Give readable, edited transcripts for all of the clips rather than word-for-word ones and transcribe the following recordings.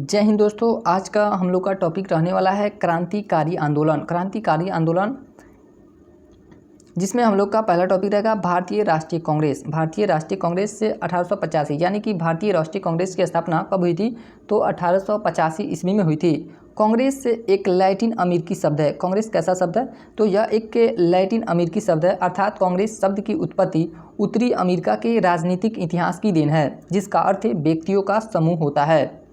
जय हिंद दोस्तों। आज का हम लोग का टॉपिक रहने वाला है क्रांतिकारी आंदोलन जिसमें हम लोग का पहला टॉपिक रहेगा भारतीय राष्ट्रीय कांग्रेस से 1885 यानी कि भारतीय राष्ट्रीय कांग्रेस की स्थापना कब हुई थी? तो 1885 ईस्वी में हुई थी। कांग्रेस एक लैटिन अमेरिकी शब्द है। कांग्रेस कैसा शब्द है? तो यह एक लैटिन अमेरिकी शब्द है, अर्थात कांग्रेस शब्द की उत्पत्ति उत्तरी अमेरिका के राजनीतिक इतिहास की देन है, जिसका अर्थ व्यक्तियों का समूह होता है।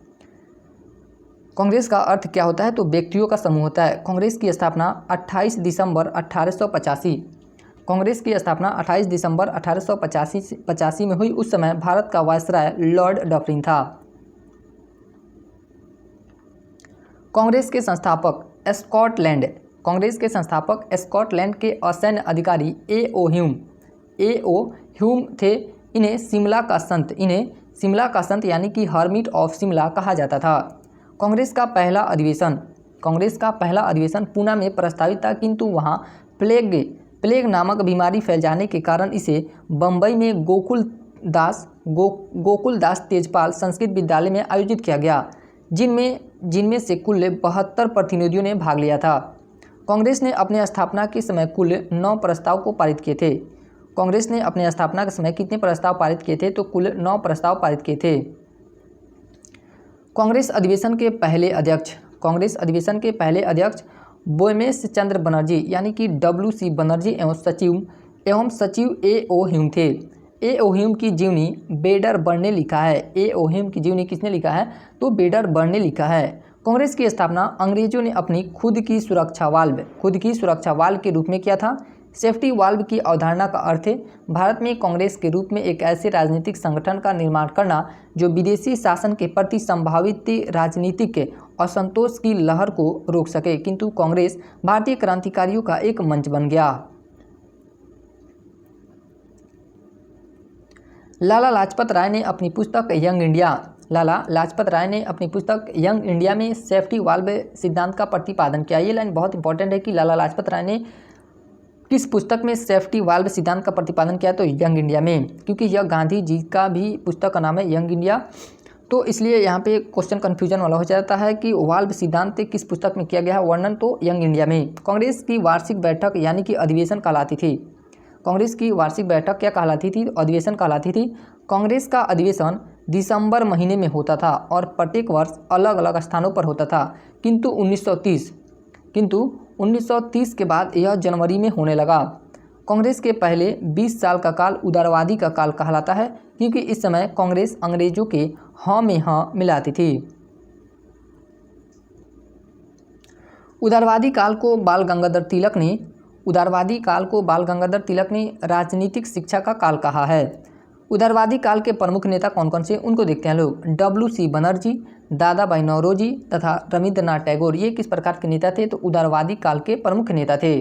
कांग्रेस का अर्थ क्या होता है? तो व्यक्तियों का समूह होता है। कांग्रेस की स्थापना 28 दिसंबर 1885 कांग्रेस की स्थापना 28 दिसंबर 1885 में हुई। उस समय भारत का वायसराय लॉर्ड डफरिन था। कांग्रेस के संस्थापक स्कॉटलैंड के असैन्य अधिकारी ए.ओ. ह्यूम थे। इन्हें शिमला का संत यानी कि हर्मिट ऑफ शिमला कहा जाता था। कांग्रेस का पहला अधिवेशन पूना में प्रस्तावित था, किंतु वहां प्लेग नामक बीमारी फैल जाने के कारण इसे बम्बई में गोकुल दास तेजपाल संस्कृत विद्यालय में आयोजित किया गया, जिनमें से कुल 72 प्रतिनिधियों ने भाग लिया था। कांग्रेस ने अपने स्थापना के समय कुल 9 प्रस्ताव को पारित किए थे। कांग्रेस ने अपने स्थापना के समय कितने प्रस्ताव पारित किए थे? तो कुल 9 प्रस्ताव पारित किए थे। कांग्रेस अधिवेशन के पहले अध्यक्ष बोयमेश चंद्र बनर्जी यानी कि W.C. बनर्जी एवं सचिव ए.ओ. ह्यूम थे। ए.ओ. ह्यूम की जीवनी वेडरबर्न ने लिखा है। ए.ओ. ह्यूम की जीवनी किसने लिखा है? तो वेडरबर्न ने लिखा है। कांग्रेस की स्थापना अंग्रेजों ने अपनी खुद की सुरक्षा वाल्व के रूप में किया था। सेफ्टी वाल्व की अवधारणा का अर्थ है भारत में कांग्रेस के रूप में एक ऐसे राजनीतिक संगठन का निर्माण करना जो विदेशी शासन के प्रति संभावित राजनीतिक असंतोष की लहर को रोक सके, किंतु कांग्रेस भारतीय क्रांतिकारियों का एक मंच बन गया। लाला लाजपत राय ने अपनी पुस्तक यंग इंडिया में सेफ्टी वाल्व सिद्धांत का प्रतिपादन किया। ये लाइन बहुत इंपॉर्टेंट है कि लाला लाजपत राय ने किस पुस्तक में सेफ्टी वाल्व सिद्धांत का प्रतिपादन किया? तो यंग इंडिया में, क्योंकि यह गांधी जी का भी पुस्तक का नाम है यंग इंडिया, तो इसलिए यहाँ पे क्वेश्चन कन्फ्यूजन वाला हो जाता है कि वाल्व सिद्धांत किस पुस्तक में किया गया है वर्णन? तो यंग इंडिया में। कांग्रेस की वार्षिक बैठक यानी कि अधिवेशन कहलाती थी। कांग्रेस की वार्षिक बैठक क्या कहलाती थी? अधिवेशन कहलाती थी। कांग्रेस का अधिवेशन दिसंबर महीने में होता था और प्रत्येक वर्ष अलग अलग स्थानों पर होता था, किंतु 1930 के बाद यह जनवरी में होने लगा। कांग्रेस के पहले 20 साल का काल उदारवादी का काल कहलाता है, क्योंकि इस समय कांग्रेस अंग्रेजों के हाँ में हाँ मिलाती थी। उदारवादी काल को बाल गंगाधर तिलक ने राजनीतिक शिक्षा का काल कहा है। उदारवादी काल के प्रमुख नेता कौन कौन से, उनको देखते हैं लोग। W.C. बनर्जी, दादाभाई नौरोजी तथा रविंद्रनाथ टैगोर। ये किस प्रकार के नेता थे? तो उदारवादी काल के प्रमुख नेता थे।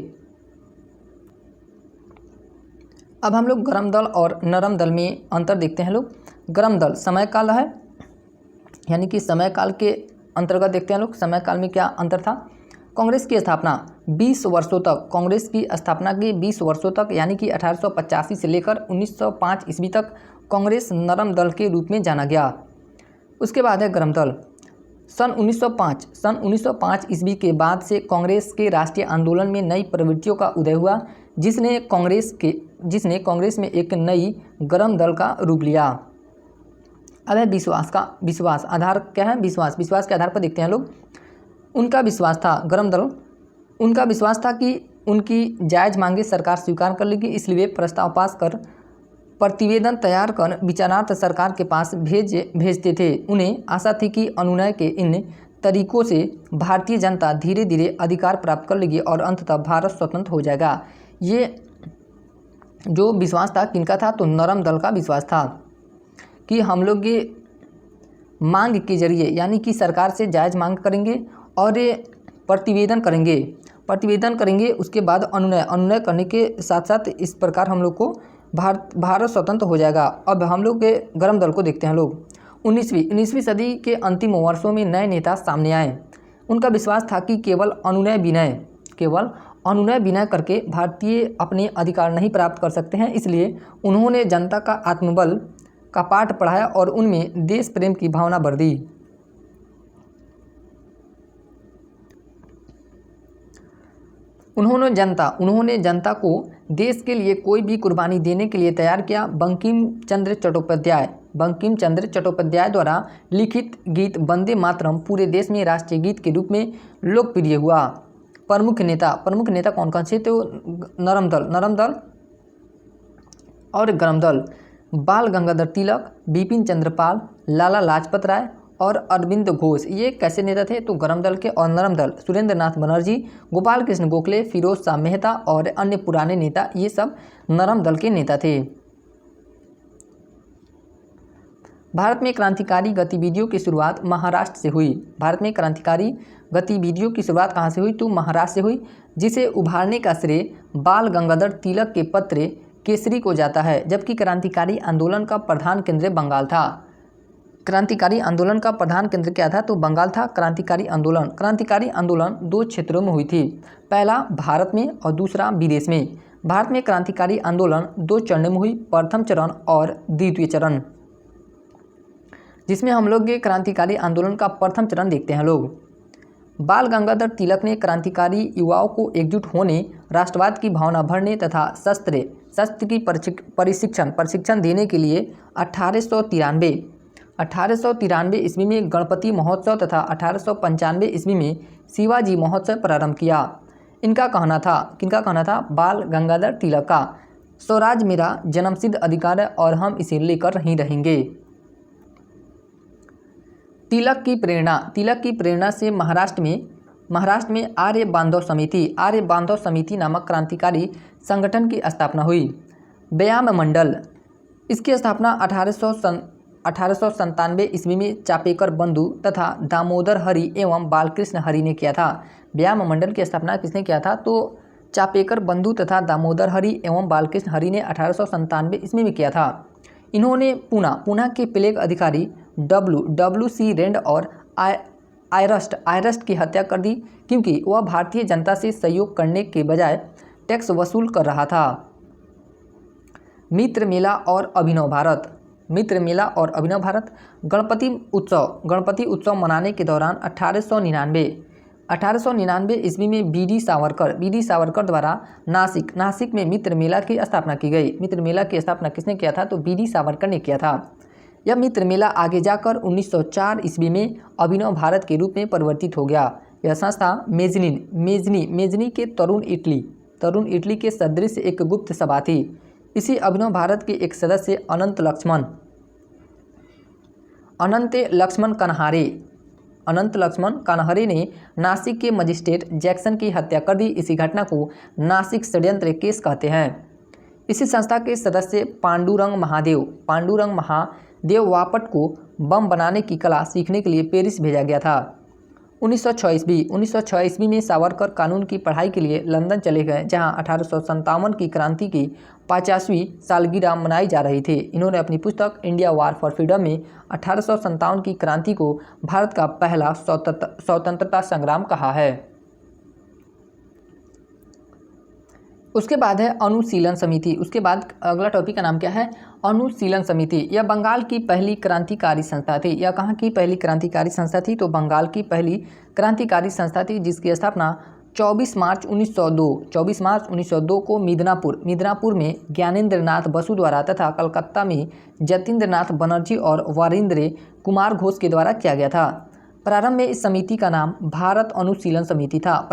अब हम लोग गर्म दल और नरम दल में अंतर देखते हैं लोग। गर्म दल समय काल है, यानी कि समय काल के अंतर्गत देखते हैं लोग समय काल में क्या अंतर था। कांग्रेस की स्थापना 20 वर्षों तक यानी कि 1885 से लेकर 1905 ईस्वी तक कांग्रेस नरम दल के रूप में जाना गया। उसके बाद है गर्म दल। सन 1905 ईस्वी के बाद से कांग्रेस के राष्ट्रीय आंदोलन में नई प्रवृत्तियों का उदय हुआ, जिसने कांग्रेस में एक नई गर्म दल का रूप लिया। अब है विश्वास आधार क्या है? विश्वास के आधार पर देखते हैं लोग। उनका विश्वास था कि उनकी जायज़ मांगे सरकार स्वीकार कर लेगी, इसलिए वे प्रस्ताव पास कर प्रतिवेदन तैयार कर विचारार्थ सरकार के पास भेजते थे। उन्हें आशा थी कि अनुनय के इन तरीकों से भारतीय जनता धीरे धीरे अधिकार प्राप्त कर लेगी और अंततः भारत स्वतंत्र हो जाएगा। ये जो विश्वास था किनका था? तो नरम दल का विश्वास था कि हम लोग ये मांग के जरिए यानी कि सरकार से जायज़ मांग करेंगे और ये प्रतिवेदन करेंगे, उसके बाद अनुनय करने के साथ साथ इस प्रकार हम लोग को भारत स्वतंत्र हो जाएगा। अब हम लोग के गर्म दल को देखते हैं लोग। 19वीं सदी के अंतिम वर्षों में नए नेता सामने आए। उनका विश्वास था कि केवल अनुनय विनय करके भारतीय अपने अधिकार नहीं प्राप्त कर सकते हैं, इसलिए उन्होंने जनता का आत्मबल का पाठ पढ़ाया और उनमें देश प्रेम की भावना भर दी। उन्होंने जनता को देश के लिए कोई भी कुर्बानी देने के लिए तैयार किया। बंकिम चंद्र चट्टोपाध्याय द्वारा लिखित गीत वंदे मातरम पूरे देश में राष्ट्रीय गीत के रूप में लोकप्रिय हुआ। प्रमुख नेता कौन कौन से थे? नरम दल और गरम दल। बाल गंगाधर तिलक, बिपिन चंद्र पाल, लाला लाजपत राय और अरविंद घोष, ये कैसे नेता थे? तो गरम दल के। और नरम दल सुरेंद्र नाथ बनर्जी, गोपाल कृष्ण गोखले, फिरोज शाह मेहता और अन्य पुराने नेता, ये सब नरम दल के नेता थे। भारत में क्रांतिकारी गतिविधियों की शुरुआत महाराष्ट्र से हुई। भारत में क्रांतिकारी गतिविधियों की शुरुआत कहाँ से हुई? तो महाराष्ट्र से हुई, जिसे उभारने का श्रेय बाल गंगाधर तिलक के पत्र केसरी को जाता है। जबकि क्रांतिकारी आंदोलन का प्रधान केंद्र बंगाल था। क्रांतिकारी आंदोलन का प्रधान केंद्र क्या था? तो बंगाल था। क्रांतिकारी आंदोलन 2 क्षेत्रों में हुई थी, पहला भारत में और दूसरा विदेश में। भारत में क्रांतिकारी आंदोलन 2 चरणों में हुई, प्रथम चरण और द्वितीय चरण, जिसमें हम लोग ये क्रांतिकारी आंदोलन का प्रथम चरण देखते हैं लोग। बाल गंगाधर तिलक ने क्रांतिकारी युवाओं को एकजुट होने, राष्ट्रवाद की भावना भरने तथा शस्त्र की प्रशिक्षण देने के लिए 1893 ईस्वी में गणपति महोत्सव तथा 1895 ईस्वी में शिवाजी महोत्सव प्रारंभ किया। किनका कहना था? बाल गंगाधर तिलक का। स्वराज मेरा जन्मसिद्ध अधिकार है और हम इसे लेकर ही रहेंगे। तिलक की प्रेरणा से महाराष्ट्र में आर्य बांधव समिति नामक क्रांतिकारी संगठन की स्थापना हुई। व्यायाम मंडल, इसकी स्थापना 1897 ईस्वी में चापेकर बंधु तथा दामोदर हरि एवं बालकृष्ण हरि ने किया था। व्यायाम मंडल की स्थापना किसने किया था? तो चापेकर बंधु तथा दामोदर हरि एवं बालकृष्ण हरि ने 1897 ईस्वी में किया था। इन्होंने पूना के प्लेग अधिकारी WC रेंड और आयरस्ट की हत्या कर दी, क्योंकि वह भारतीय जनता से सहयोग करने के बजाय टैक्स वसूल कर रहा था। मित्र मेला और अभिनव भारत। गणपति उत्सव मनाने के दौरान 1899 ईस्वी में बीडी सावरकर द्वारा नासिक में मित्र मेला की स्थापना की गई। मित्र मेला की स्थापना किसने किया था? तो बीडी सावरकर ने किया था। यह मित्र मेला आगे जाकर 1904 ईस्वी में अभिनव भारत के रूप में परिवर्तित हो गया। यह संस्था मेजनी के तरुण इटली के सदृश एक गुप्त सभा थी। इसी अभिनव भारत के एक सदस्य अनंत लक्ष्मण कन्हरे ने नासिक के मजिस्ट्रेट जैक्सन की हत्या कर दी। इसी घटना को नासिक षड्यंत्र केस कहते हैं। इसी संस्था के सदस्य पांडुरंग महादेव वापट को बम बनाने की कला सीखने के लिए पेरिस भेजा गया था। 1906 ईस्वी में सावरकर कानून की पढ़ाई के लिए लंदन चले गए, जहां 1857 की क्रांति की 50वीं सालगिरह मनाई जा रही थी। इन्होंने अपनी पुस्तक इंडिया वार फॉर फ्रीडम में 1857 की क्रांति को भारत का पहला स्वतंत्रता संग्राम कहा है। उसके बाद है अनुशीलन समिति। उसके बाद अगला टॉपिक का नाम क्या है? अनुशीलन समिति। यह बंगाल की पहली क्रांतिकारी संस्था थी। यह कहाँ की पहली क्रांतिकारी संस्था थी? तो बंगाल की पहली क्रांतिकारी संस्था थी, जिसकी स्थापना 24 मार्च 1902 को मिदनापुर में ज्ञानेंद्र नाथ बसु द्वारा तथा कलकत्ता में जतीन्द्र नाथ बनर्जी और वारिंद्र कुमार घोष के द्वारा किया गया था। प्रारंभ में इस समिति का नाम भारत अनुशीलन समिति था।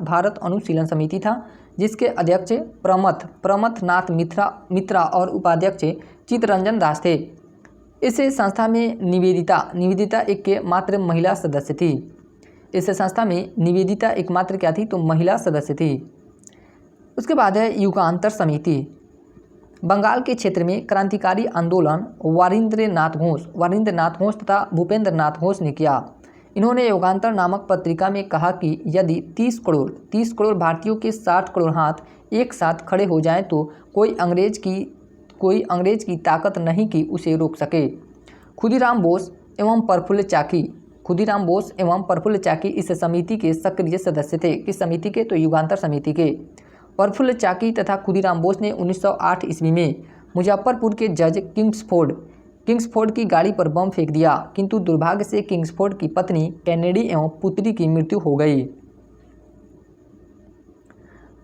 भारत अनुशीलन समिति था, जिसके अध्यक्ष प्रमथ नाथ मित्रा और उपाध्यक्ष चित्तरंजन दास थे। इस संस्था में निवेदिता एकमात्र महिला सदस्य थी। इस संस्था में निवेदिता एकमात्र क्या थी? तो महिला सदस्य थी। उसके बाद है युगांतर समिति। बंगाल के क्षेत्र में क्रांतिकारी आंदोलन वारिंद्र नाथ घोष तथा भूपेंद्र नाथ घोष ने किया। इन्होंने युगांतर नामक पत्रिका में कहा कि यदि 30 करोड़ भारतीयों के 60 करोड़ हाथ एक साथ खड़े हो जाएं तो कोई अंग्रेज की ताकत नहीं कि उसे रोक सके। खुदीराम बोस एवं प्रफुल्ल चाकी इस समिति के सक्रिय सदस्य थे। किस समिति के? तो युगांतर समिति के। प्रफुल्ल चाकी तथा खुदीराम बोस ने 1908 ईस्वी में मुजफ्फरपुर के जज किंग्सफोर्ड की गाड़ी पर बम फेंक दिया, किंतु दुर्भाग्य से किंग्सफोर्ड की पत्नी कैनेडी एवं पुत्री की मृत्यु हो गई।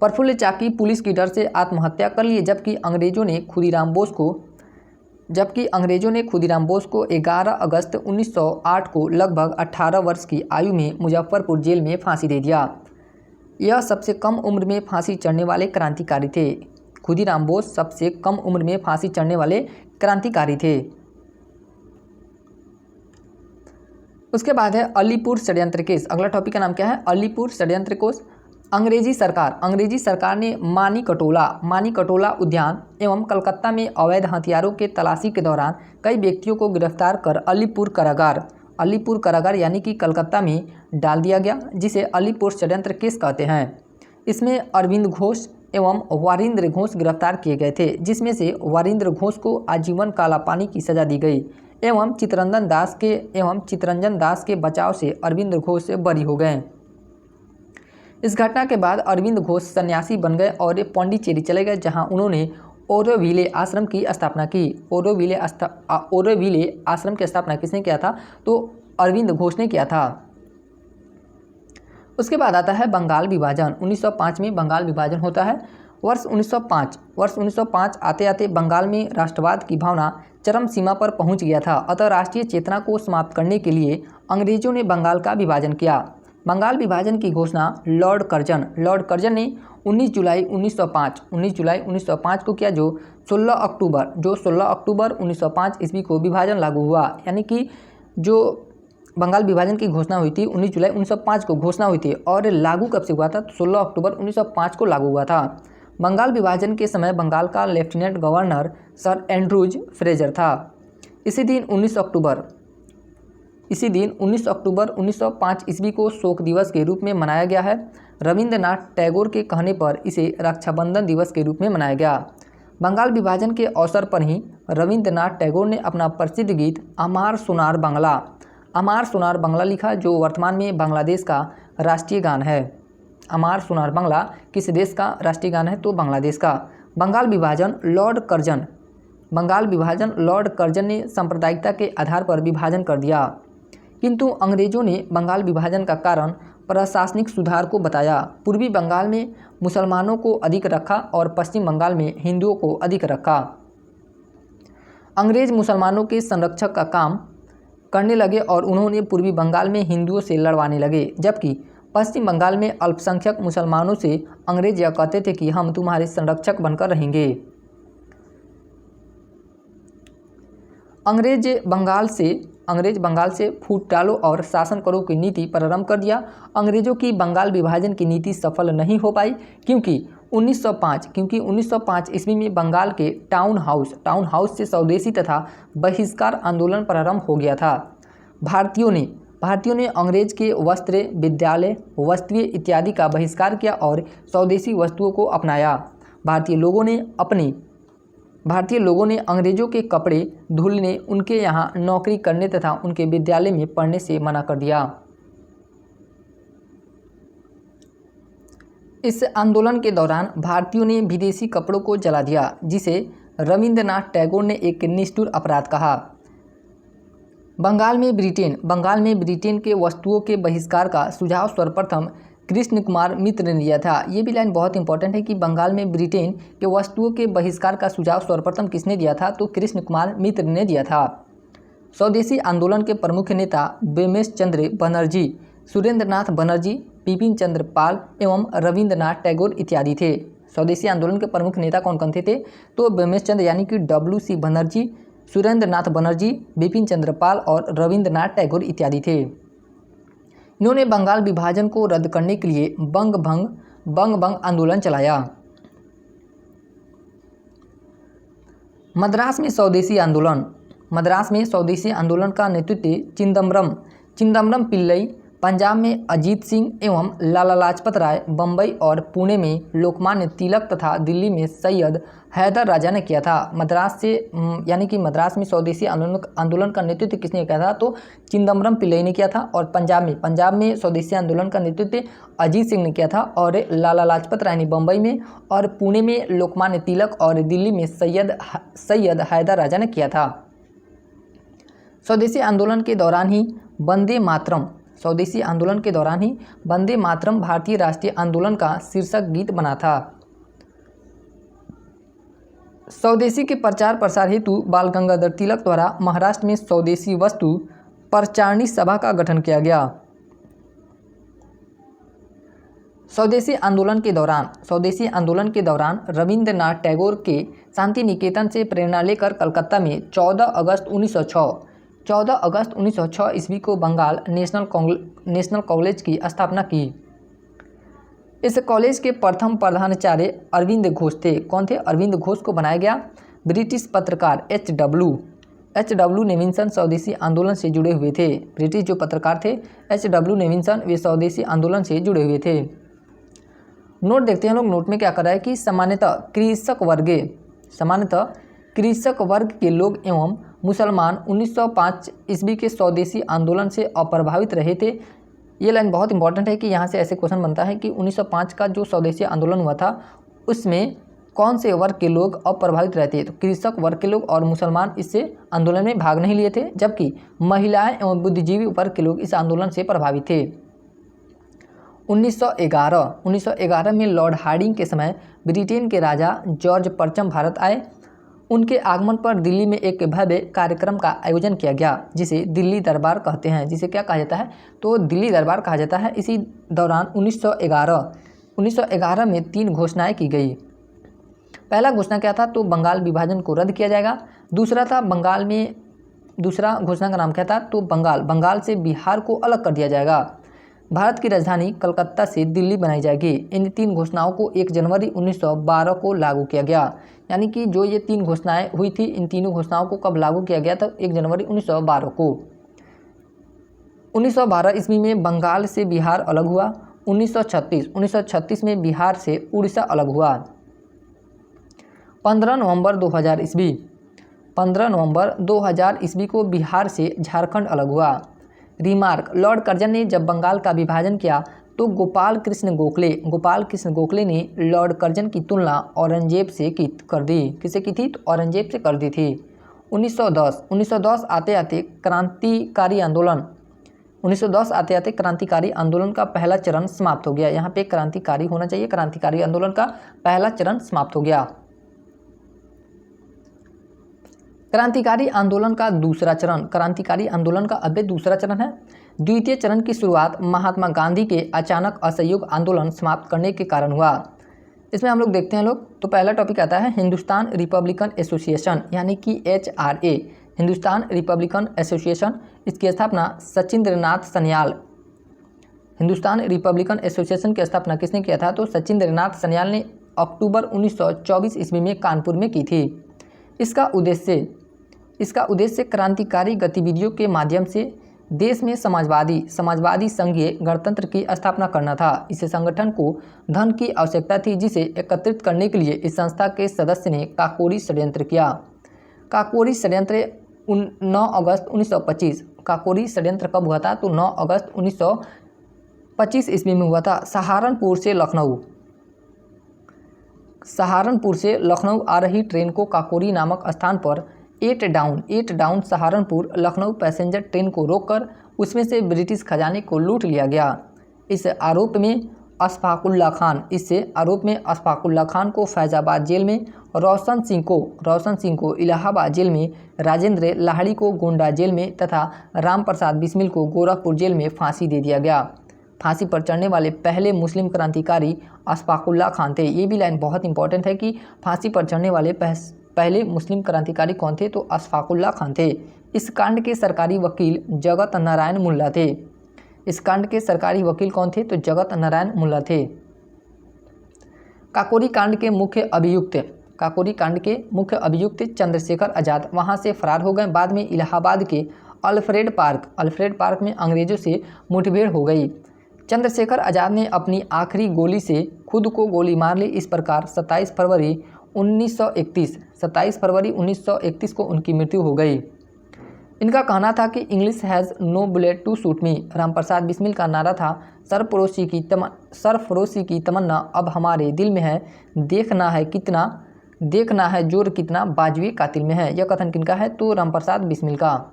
प्रफुल्ल चाकी पुलिस की डर से आत्महत्या कर लिए, जबकि अंग्रेजों ने खुदीराम बोस को 11 अगस्त 1908 को लगभग 18 वर्ष की आयु में मुजफ्फरपुर जेल में फांसी दे दिया। यह सबसे कम उम्र में फांसी चढ़ने वाले क्रांतिकारी थे। खुदीराम बोस सबसे कम उम्र में फांसी चढ़ने वाले क्रांतिकारी थे। उसके बाद है अलीपुर षड्यंत्र केस। अगला टॉपिक का नाम क्या है? अलीपुर षड्यंत्र केस। अंग्रेजी सरकार ने मानीकटोला उद्यान एवं कलकत्ता में अवैध हथियारों के तलाशी के दौरान कई व्यक्तियों को गिरफ्तार कर अलीपुर कारागार यानी कि कलकत्ता में डाल दिया गया, जिसे अलीपुर षड्यंत्र केस कहते हैं। इसमें अरविंद घोष एवं वारिंद्र घोष गिरफ्तार किए गए थे, जिसमें से वारिंद्र घोष को आजीवन कालापानी की सजा दी गई एवं चितरंजन दास के बचाव से अरविंद घोष बरी हो गए। इस घटना के बाद अरविंद घोष सन्यासी बन गए और पौंडीचेरी चले गए, जहां उन्होंने ओरोविले आश्रम की स्थापना की। ओरोविले आश्रम की स्थापना किसने किया था? तो अरविंद घोष ने किया था। उसके बाद आता है बंगाल विभाजन। 1905 में बंगाल विभाजन होता है। वर्ष 1905 आते आते बंगाल में राष्ट्रवाद की भावना चरम सीमा पर पहुंच गया था। अतः राष्ट्रीय चेतना को समाप्त करने के लिए अंग्रेजों ने बंगाल का विभाजन किया। बंगाल विभाजन की घोषणा लॉर्ड कर्जन ने 19 जुलाई 1905 को किया, जो 16 अक्टूबर 1905 ईस्वी को विभाजन लागू हुआ। यानी कि जो बंगाल विभाजन की घोषणा हुई थी 19 जुलाई 1905 को घोषणा हुई थी, और लागू कब से हुआ था? 16 अक्टूबर 1905 को लागू हुआ था। बंगाल विभाजन के समय बंगाल का lieutenant governor sir Andrews Fraser था। इसी दिन 19 अक्टूबर 1905 ईस्वी को शोक दिवस के रूप में मनाया गया है। रविंद्रनाथ टैगोर के कहने पर इसे रक्षाबंधन दिवस के रूप में मनाया गया। बंगाल विभाजन के अवसर पर ही रविंद्रनाथ टैगोर ने अपना प्रसिद्ध गीत अमार सोनार बांग्ला लिखा, जो वर्तमान में बांग्लादेश का राष्ट्रीय गान है। अमार सोनार बांग्ला किस देश का राष्ट्रीय गान है? तो बांग्लादेश का। बंगाल विभाजन लॉर्ड कर्जन ने सांप्रदायिकता के आधार पर विभाजन कर दिया, किंतु अंग्रेजों ने बंगाल विभाजन का कारण प्रशासनिक सुधार को बताया। पूर्वी बंगाल में मुसलमानों को अधिक रखा और पश्चिम बंगाल में हिंदुओं को अधिक रखा। अंग्रेज मुसलमानों के संरक्षक का काम करने लगे और उन्होंने पूर्वी बंगाल में हिंदुओं से लड़वाने लगे, जबकि पश्चिम बंगाल में अल्पसंख्यक मुसलमानों से अंग्रेज यह कहते थे कि हम तुम्हारे संरक्षक बनकर रहेंगे। अंग्रेज बंगाल से फूट डालो और शासन करो की नीति प्रारंभ कर दिया। अंग्रेजों की बंगाल विभाजन की नीति सफल नहीं हो पाई, क्योंकि 1905 ईस्वी में बंगाल के टाउन हाउस से स्वदेशी तथा बहिष्कार आंदोलन प्रारंभ हो गया था। भारतीयों ने अंग्रेज के वस्त्र, विद्यालय, वस्तुएं इत्यादि का बहिष्कार किया और स्वदेशी वस्तुओं को अपनाया। भारतीय लोगों ने अंग्रेजों के कपड़े धुलने, उनके यहाँ नौकरी करने तथा उनके विद्यालय में पढ़ने से मना कर दिया। इस आंदोलन के दौरान भारतीयों ने विदेशी कपड़ों को जला दिया, जिसे रविंद्रनाथ टैगोर ने एक निष्ठुर अपराध कहा। बंगाल में ब्रिटेन के वस्तुओं के बहिष्कार का सुझाव सर्वप्रथम कृष्ण कुमार मित्र ने दिया था। ये भी लाइन बहुत इंपॉर्टेंट है कि बंगाल में ब्रिटेन के वस्तुओं के बहिष्कार का सुझाव सर्वप्रथम किसने दिया था? तो कृष्ण कुमार मित्र ने दिया था। स्वदेशी आंदोलन के प्रमुख नेता बेमेश चंद्र बनर्जी, सुरेंद्रनाथ बनर्जी, बिपिन चंद्र पाल एवं रविंद्रनाथ टैगोर इत्यादि थे। स्वदेशी आंदोलन के प्रमुख नेता कौन कौन थे? तो बेमेश चंद्र यानी कि WC बनर्जी, सुरेंद्रनाथ बनर्जी, बिपिन चंद्र पाल और रविंद्रनाथ टैगोर इत्यादि थे। इन्होंने बंगाल विभाजन को रद्द करने के लिए बंग भंग आंदोलन चलाया। मद्रास में स्वदेशी आंदोलन का नेतृत्व चिदंबरम पिल्लई, पंजाब में अजीत सिंह एवं लाला लाजपत राय, बम्बई और पुणे में लोकमान्य तिलक तथा दिल्ली में सैयद हैदर राजा ने किया था। मद्रास में स्वदेशी आंदोलन का नेतृत्व किसने किया था? तो चिदंबरम पिल्लई ने किया था। और पंजाब में स्वदेशी आंदोलन का नेतृत्व अजीत सिंह ने किया था, और लाला लाजपत राय ने बम्बई में, और पुणे में लोकमान्य तिलक और दिल्ली में सैयद हैदर राजा ने किया था। स्वदेशी आंदोलन के दौरान ही वंदे स्वदेशी आंदोलन के दौरान ही वंदे मातरम भारतीय राष्ट्रीय आंदोलन का शीर्षक गीत बना था। स्वदेशी के प्रचार प्रसार हेतु बाल गंगाधर तिलक द्वारा महाराष्ट्र में स्वदेशी वस्तु प्रचारणी सभा का गठन किया गया। स्वदेशी आंदोलन के दौरान रविंद्रनाथ टैगोर के शांति निकेतन से प्रेरणा लेकर कलकत्ता में 14 अगस्त 1906 ईस्वी को बंगाल नेशनल कॉलेज की स्थापना की। इस कॉलेज के प्रथम प्रधानाचार्य अरविंद घोष थे। कौन थे? अरविंद घोष को बनाया गया। ब्रिटिश पत्रकार एच.डब्ल्यू. नेविंसन स्वदेशी आंदोलन से जुड़े हुए थे। ब्रिटिश जो पत्रकार थे एच.डब्ल्यू. नेविंसन, वे स्वदेशी आंदोलन से जुड़े हुए थे। नोट देखते हैं लोग, नोट में क्या कर रहा है कि सामान्यतः कृषक वर्ग के लोग एवं मुसलमान 1905 ईस्वी के स्वदेशी आंदोलन से अप्रभावित रहे थे। ये लाइन बहुत इंपॉर्टेंट है कि यहाँ से ऐसे क्वेश्चन बनता है कि 1905 का जो स्वदेशी आंदोलन हुआ था उसमें कौन से वर्ग के लोग अप्रभावित रहते? तो कृषक वर्ग के लोग और मुसलमान इससे आंदोलन में भाग नहीं लिए थे, जबकि महिलाएं एवं बुद्धिजीवी वर्ग के लोग इस आंदोलन से प्रभावित थे। 1911 में लॉर्ड हार्डिंग के समय ब्रिटेन के राजा जॉर्ज प्रथम भारत आए। उनके आगमन पर दिल्ली में एक भव्य कार्यक्रम का आयोजन किया गया जिसे दिल्ली दरबार कहते हैं। जिसे क्या कहा जाता है? तो दिल्ली दरबार कहा जाता है। इसी दौरान 1911 में 3 घोषणाएं की गई। पहला घोषणा क्या था? तो बंगाल विभाजन को रद्द किया जाएगा। दूसरा घोषणा का नाम क्या था? तो बंगाल से बिहार को अलग कर दिया जाएगा। भारत की राजधानी कलकत्ता से दिल्ली बनाई जाएगी। इन 3 घोषणाओं को 1 जनवरी 1912 को लागू किया गया। यानी कि जो ये 3 घोषणाएं हुई थी, इन तीनों घोषणाओं को कब लागू किया गया था? 1 जनवरी 1912 को। 1912 ईस्वी में बंगाल से बिहार अलग हुआ। 1936 में बिहार से उड़ीसा अलग हुआ। 15 नवंबर 2000 ईस्वी को बिहार से झारखंड अलग हुआ। रिमार्क: लॉर्ड कर्जन ने जब बंगाल का विभाजन किया तो गोपाल कृष्ण गोखले ने लॉर्ड कर्जन की तुलना औरंगजेब से कर दी। किससे की थी? तो औरंगजेब से कर दी थी। 1910 आते आते क्रांतिकारी आंदोलन का पहला चरण समाप्त हो गया। यहाँ पे क्रांतिकारी होना चाहिए। क्रांतिकारी आंदोलन का पहला चरण समाप्त हो गया। क्रांतिकारी आंदोलन का दूसरा चरण है। द्वितीय चरण की शुरुआत महात्मा गांधी के अचानक असहयोग आंदोलन समाप्त करने के कारण हुआ। इसमें हम लोग देखते हैं लोग, तो पहला टॉपिक आता है हिंदुस्तान रिपब्लिकन एसोसिएशन यानी कि HRA, हिंदुस्तान रिपब्लिकन एसोसिएशन। इसकी स्थापना सचिंद्रनाथ सन्याल। हिंदुस्तान रिपब्लिकन एसोसिएशन की स्थापना किसने किया था? तो सचिंद्रनाथ सन्याल ने अक्टूबर 1924 ईस्वी में कानपुर में की थी। इसका उद्देश्य क्रांतिकारी गतिविधियों के माध्यम से देश में समाजवादी संघीय गणतंत्र की स्थापना करना था। इस संगठन को धन की आवश्यकता थी, जिसे एकत्रित करने के लिए इस संस्था के सदस्य ने काकोरी षड्यंत्र किया। काकोरी षड्यंत्र 9 अगस्त 1925। काकोरी षड्यंत्र कब हुआ था? तो 9 अगस्त 1925 ईस्वी में हुआ था। सहारनपुर से लखनऊ आ रही ट्रेन को काकोरी नामक स्थान पर 8 down Saharanpur Lucknow passenger train को रोककर उसमें से ब्रिटिश खजाने को लूट लिया गया। इस आरोप में अशफाकुल्ला खान को फैजाबाद जेल में, रोशन सिंह को इलाहाबाद जेल में, राजेंद्र लाहिड़ी को गोंडा जेल में तथा राम प्रसाद बिस्मिल को गोरखपुर जेल में फांसी दे दिया गया। फांसी पर चढ़ने वाले पहले मुस्लिम क्रांतिकारी अशफाकुल्ला खान थे। ये भी लाइन बहुत इंपॉर्टेंट है कि फांसी पर चढ़ने वाले पहले मुस्लिम क्रांतिकारी कौन थे? तो अशफाकुल्ला खान थे। इस कांड के सरकारी वकील जगत नारायण मुल्ला थे। इस कांड के सरकारी वकील कौन थे? तो जगत नारायण मुल्ला थे। काकोरी कांड के मुख्य अभियुक्त चंद्रशेखर आज़ाद वहां से फरार हो गए। बाद में इलाहाबाद के अल्फ्रेड पार्क में अंग्रेजों से मुठभेड़ हो गई। चंद्रशेखर आज़ाद ने अपनी आखिरी गोली से खुद को गोली मार ली। इस प्रकार 27 फरवरी 1931 को उनकी मृत्यु हो गई। इनका कहना था कि English has no bullet to shoot me. Ramprasad Bismil का नारा था सरफरोशी की तमन्ना अब हमारे दिल में है, देखना है जोर कितना बाजुए कातिल में है। यह कथन किनका है? तो रामप्रसाद बिस्मिल का।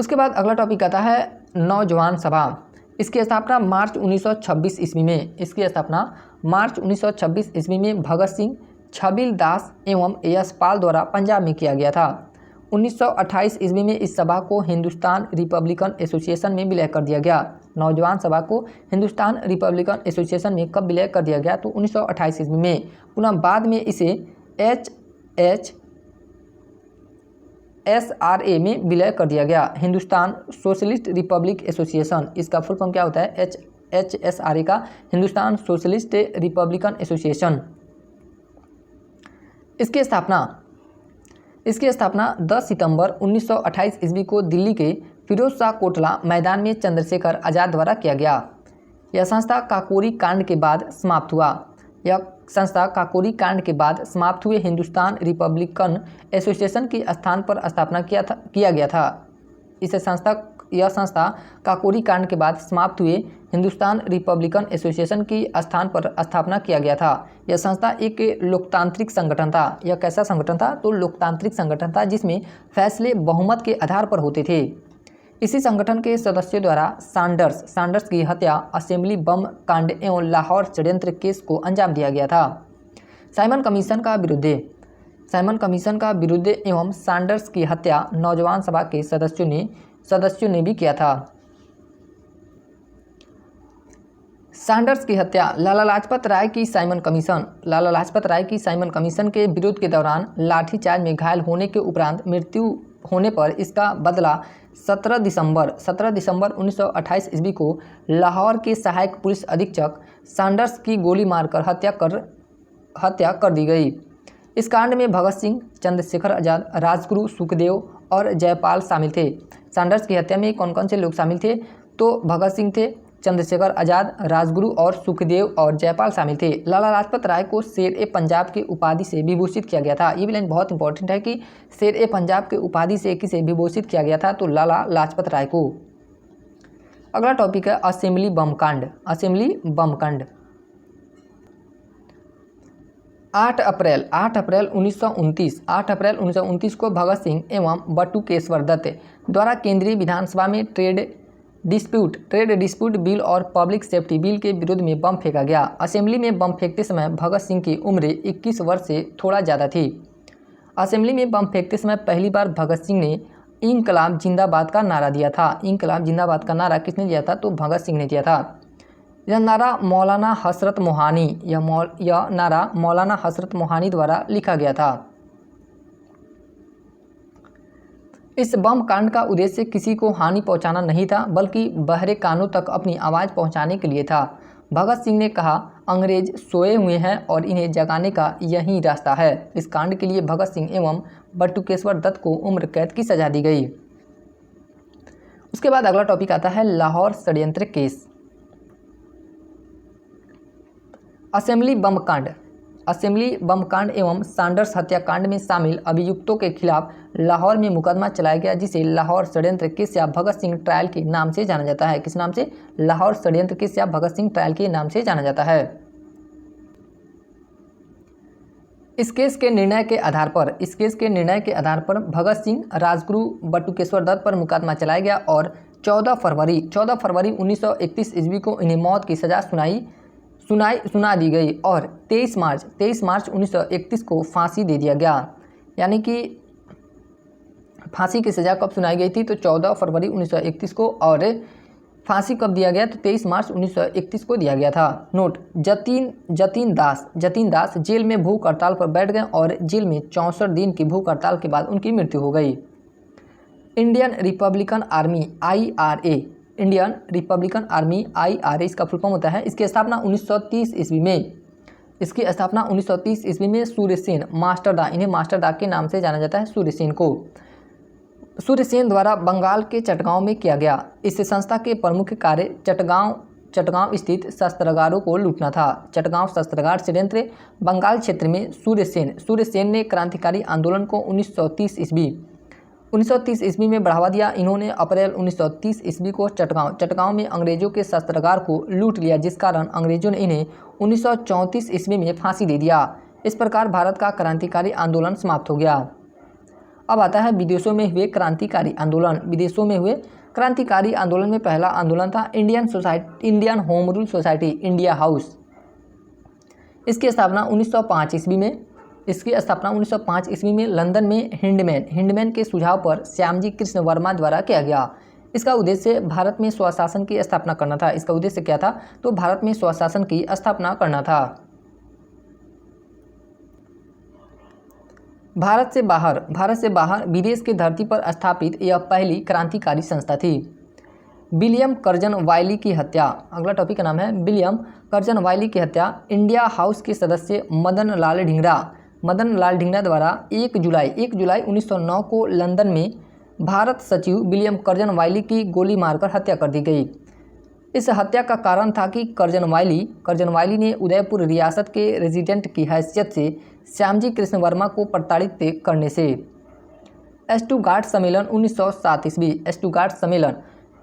उसके बाद अगला टॉपिक आता है नौजवान सभा। इसकी स्थापना मार्च 1926 ईस्वी में, इसकी स्थापना मार्च 1926 ईस्वी में भगत सिंह, छबील दास एवं यशपाल द्वारा पंजाब में किया गया था। 1928 ईस्वी में इस सभा को हिंदुस्तान रिपब्लिकन एसोसिएशन में विलय कर दिया गया। नौजवान सभा को हिंदुस्तान रिपब्लिकन एसोसिएशन में कब विलय कर दिया गया? तो 1928 ईस्वी में। पुनः बाद में इसे HSRA में विलय कर दिया गया, हिंदुस्तान सोशलिस्ट रिपब्लिक एसोसिएशन। इसका फुल फॉर्म क्या होता है? HSRA का हिंदुस्तान सोशलिस्ट रिपब्लिकन एसोसिएशन। इसकी स्थापना 10 सितंबर 1928 ईस्वी को दिल्ली के फिरोज शाह कोटला मैदान में चंद्रशेखर आज़ाद द्वारा किया गया। यह संस्था काकोरी कांड के बाद समाप्त हुए हिंदुस्तान रिपब्लिकन एसोसिएशन के स्थान पर स्थापना किया गया था। यह संस्था काकोरी कांड के बाद समाप्त हुए हिंदुस्तान रिपब्लिकन एसोसिएशन की स्थान पर स्थापना किया गया था। यह संस्था एक लोकतांत्रिक संगठन था। यह कैसा संगठन था? तो लोकतांत्रिक संगठन था जिसमें फैसले बहुमत के आधार पर होते थे। इसी संगठन के सदस्यों द्वारा सैंडर्स की हत्या, असेंबली बम कांड एवं लाहौर षड्यंत्र केस को अंजाम दिया गया था। साइमन कमीशन का विरुद्ध एवं सैंडर्स की हत्या नौजवान सभा के सदस्यों ने भी किया था। सैंडर्स की हत्या लाला लाजपत राय की साइमन कमीशन के विरोध के दौरान लाठीचार्ज में घायल होने के उपरांत मृत्यु होने पर इसका बदला 17 दिसंबर 1928 ईस्वी को लाहौर के सहायक पुलिस अधीक्षक सैंडर्स की गोली मारकर हत्या कर दी गई। इस कांड में भगत सिंह, चंद्रशेखर आज़ाद, राजगुरु, सुखदेव और जयपाल शामिल थे। सैंडर्स की हत्या में कौन कौन से लोग शामिल थे? तो भगत सिंह थे, चंद्रशेखर आज़ाद, राजगुरु और सुखदेव और जयपाल शामिल थे। लाला लाजपत राय को शेर-ए-पंजाब की उपाधि से विभूषित किया गया था। ये भी लाइन बहुत इंपॉर्टेंट है कि शेर-ए-पंजाब की उपाधि से किसे विभूषित किया गया था? तो लाला लाजपत राय को। अगला टॉपिक है असेंबली बम कांड। 8 अप्रैल 1929 को भगत सिंह एवं बटुकेश्वर दत्त द्वारा केंद्रीय विधानसभा में ट्रेड डिस्प्यूट बिल और पब्लिक सेफ्टी बिल के विरोध में बम फेंका गया। असेंबली में बम फेंकते समय भगत सिंह की उम्र 21 वर्ष से थोड़ा ज़्यादा थी। असेंबली में बम फेंकते समय पहली बार भगत सिंह ने इंकलाब जिंदाबाद का नारा दिया था। इंकलाब जिंदाबाद का नारा किसने दिया था? तो भगत सिंह ने दिया था। यह नारा मौलाना हसरत मोहानी द्वारा लिखा गया था। इस बम कांड का उद्देश्य किसी को हानि पहुंचाना नहीं था, बल्कि बहरे कानों तक अपनी आवाज़ पहुंचाने के लिए था। भगत सिंह ने कहा, अंग्रेज सोए हुए हैं और इन्हें जगाने का यही रास्ता है। इस कांड के लिए भगत सिंह एवं बटुकेश्वर दत्त को उम्र कैद की सजा दी गई। उसके बाद अगला टॉपिक आता है लाहौर षड्यंत्र केस। असेंबली बम कांड एवं सैंडर्स हत्याकांड में शामिल अभियुक्तों के खिलाफ लाहौर में मुकदमा चलाया गया, जिसे लाहौर षड्यंत्र केस या भगत सिंह ट्रायल के नाम से जाना जाता है। किस नाम से? लाहौर षड्यंत्र केस या भगत सिंह ट्रायल के नाम से जाना जाता है। इस केस के निर्णय के आधार पर भगत सिंह, राजगुरु, बटुकेश्वर दत्त पर मुकदमा चलाया गया और 14 फरवरी 1931 ईस्वी को इन्हें मौत की सजा सुना दी गई और 23 मार्च 1931 को फांसी दे दिया गया। यानी कि फांसी की सज़ा कब सुनाई गई थी? तो 14 फरवरी 1931 को, और फांसी कब दिया गया? तो 23 मार्च 1931 को दिया गया था। नोट, जतीन दास जेल में भूख हड़ताल पर बैठ गए और जेल में 64 दिन की भूख हड़ताल के बाद उनकी मृत्यु हो गई। इंडियन रिपब्लिकन आर्मी IRA, इसका फुल फॉर्म होता है। इसकी स्थापना 1930 ईस्वी में सूर्यसेन मास्टरदा, इन्हें मास्टरदा के नाम से जाना जाता है। सूर्यसेन द्वारा बंगाल के चटगांव में किया गया। इस संस्था के प्रमुख कार्य चटगांव स्थित शस्त्रागारों को लूटना था। चटगांव शस्त्रागार षड्यंत्र बंगाल क्षेत्र में सूर्यसेन ने क्रांतिकारी आंदोलन को 1930 ईस्वी में बढ़ावा दिया। इन्होंने अप्रैल 1930 ईस्वी को चटगांव में अंग्रेजों के शस्त्रागार को लूट लिया, जिस कारण अंग्रेजों ने इन्हें 1934 ईस्वी में फांसी दे दिया। इस प्रकार भारत का क्रांतिकारी आंदोलन समाप्त हो गया। अब आता है विदेशों में हुए क्रांतिकारी आंदोलन। विदेशों में हुए क्रांतिकारी आंदोलन में पहला आंदोलन था Indian home rule society, India house. इसकी स्थापना 1905 ईस्वी में लंदन में हिंडमैन के सुझाव पर श्यामजी कृष्ण वर्मा द्वारा किया गया। इसका उद्देश्य भारत में स्वशासन की स्थापना करना था। इसका उद्देश्य क्या था? तो भारत में स्वशासन की स्थापना करना था। भारत से बाहर विदेश की धरती पर स्थापित यह पहली क्रांतिकारी संस्था थी। विलियम कर्जन वाइली की हत्या। अगला टॉपिक का नाम है विलियम कर्जन वाइली की हत्या। इंडिया हाउस के सदस्य मदन लाल ढींगरा द्वारा 1 जुलाई 1909 को लंदन में भारत सचिव विलियम कर्जन वाइली की गोली मारकर हत्या कर दी गई। इस हत्या का कारण था कि कर्जन वाइली ने उदयपुर रियासत के रेजिडेंट की हैसियत से श्यामजी कृष्ण वर्मा को प्रताड़ित करने से। स्टुटगार्ट सम्मेलन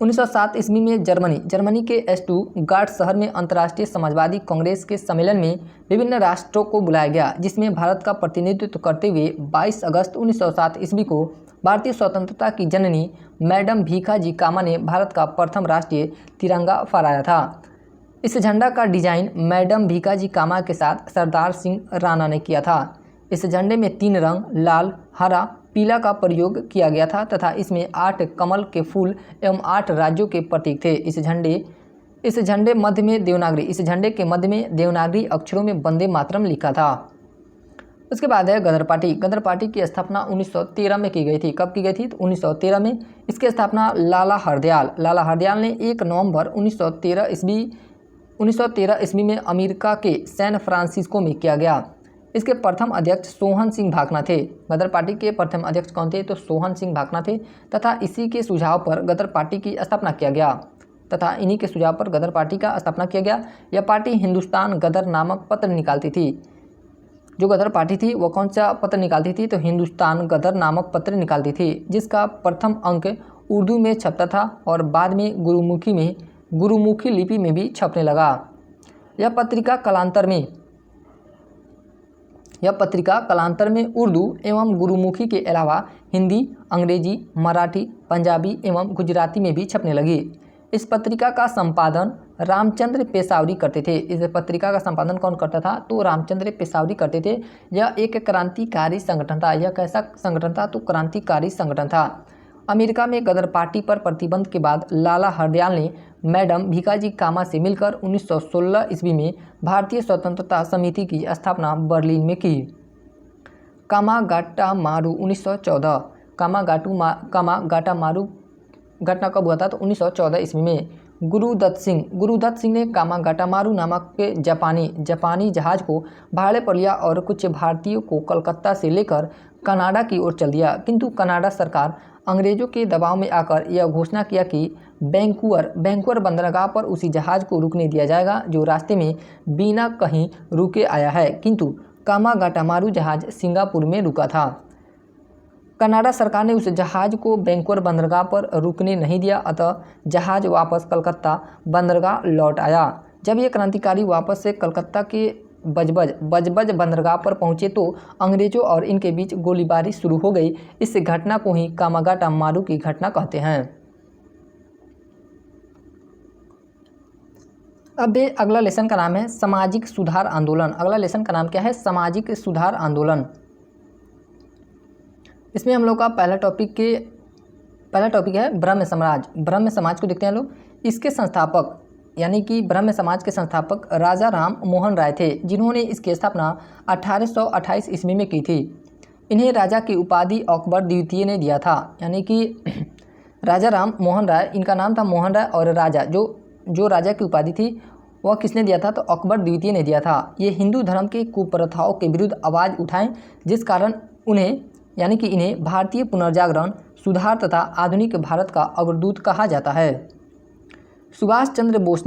1907 ईस्वी में जर्मनी के स्टुटगार्ट शहर में अंतर्राष्ट्रीय समाजवादी कांग्रेस के सम्मेलन में विभिन्न राष्ट्रों को बुलाया गया, जिसमें भारत का प्रतिनिधित्व करते हुए 22 अगस्त 1907 ईस्वी को भारतीय स्वतंत्रता की जननी मैडम भीखाजी कामा ने भारत का प्रथम राष्ट्रीय तिरंगा फहराया था। इस झंडा का डिजाइन मैडम भीखाजी कामा के साथ सरदार सिंह राणा ने किया था। इस झंडे में 3 रंग लाल, हरा, पीला का प्रयोग किया गया था तथा इसमें 8 कमल के फूल एवं 8 राज्यों के प्रतीक थे। इस झंडे के मध्य में देवनागरी अक्षरों में वंदे मातरम लिखा था। उसके बाद है गदर पार्टी की स्थापना 1913 में की गई थी। कब की गई थी? तो 1913 में। इसकी स्थापना लाला हरदयाल ने 1 नवंबर 1913 ईस्वी में अमेरिका के सैन फ्रांसिस्को में किया गया। इसके प्रथम अध्यक्ष सोहन सिंह भाकना थे। गदर पार्टी के प्रथम अध्यक्ष कौन थे? तो सोहन सिंह भाकना थे तथा इसी के सुझाव पर गदर पार्टी की स्थापना किया गया। यह पार्टी हिंदुस्तान गदर नामक पत्र निकालती थी। जो गदर पार्टी थी वह कौन सा पत्र निकालती थी? तो हिंदुस्तान गदर नामक पत्र निकालती थी, जिसका प्रथम अंक उर्दू में छपता था और बाद में गुरुमुखी लिपि में भी छपने लगा। यह पत्रिका कालांतर में उर्दू एवं गुरुमुखी के अलावा हिंदी, अंग्रेजी, मराठी, पंजाबी एवं गुजराती में भी छपने लगी। इस पत्रिका का संपादन रामचंद्र पेशावरी करते थे। इस पत्रिका का संपादन कौन करता था? तो रामचंद्र पेशावरी करते थे। यह एक क्रांतिकारी संगठन था। यह कैसा संगठन था? तो क्रांतिकारी संगठन था। अमेरिका में गदर पार्टी पर प्रतिबंध के बाद लाला हरदयाल ने मैडम भीखाजी कामा से मिलकर 1916 ईस्वी में भारतीय स्वतंत्रता समिति की स्थापना बर्लिन में की। कामागाटामारू 1914। कामागाटामारू घटना कब हुआ था? तो 1914 ईस्वी में। गुरुदत्त सिंह ने कामागाटामारू नामक के जापानी जहाज को भाड़े पर लिया और कुछ भारतीयों को कलकत्ता से लेकर कनाडा की ओर चल दिया, किंतु कनाडा सरकार अंग्रेजों के दबाव में आकर यह घोषणा किया कि वैंकूवर बंदरगाह पर उसी जहाज को रुकने दिया जाएगा जो रास्ते में बिना कहीं रुके आया है, किंतु कामागाटामारू जहाज सिंगापुर में रुका था। कनाडा सरकार ने उस जहाज को वैंकूवर बंदरगाह पर रुकने नहीं दिया, अतः जहाज वापस कलकत्ता बंदरगाह लौट आया। जब ये क्रांतिकारी वापस से कलकत्ता के बजबज बंदरगाह पर पहुंचे तो अंग्रेजों और इनके बीच गोलीबारी शुरू हो गई। इस घटना को ही कामागाटामारू की घटना कहते हैं। अब अगला लेसन का नाम है सामाजिक सुधार आंदोलन। अगला लेसन का नाम क्या है? सामाजिक सुधार आंदोलन। इसमें हम लोग का पहला टॉपिक है ब्रह्म समाज को देखते हैं लोग। इसके संस्थापक यानी कि ब्रह्म समाज के संस्थापक राजा राम मोहन राय थे, जिन्होंने इसकी स्थापना 1828 ईस्वी में की थी। इन्हें राजा की उपाधि अकबर द्वितीय ने दिया था। यानी कि राजा राम मोहन राय, इनका नाम था मोहन राय, और राजा जो राजा की उपाधि थी वह किसने दिया था? तो अकबर द्वितीय ने दिया था। ये हिंदू धर्म के कुप्रथाओं के विरुद्ध आवाज़ उठाएं, जिस कारण इन्हें भारतीय पुनर्जागरण, सुधार तथा आधुनिक भारत का अग्रदूत कहा जाता है। सुभाष चंद्र बोस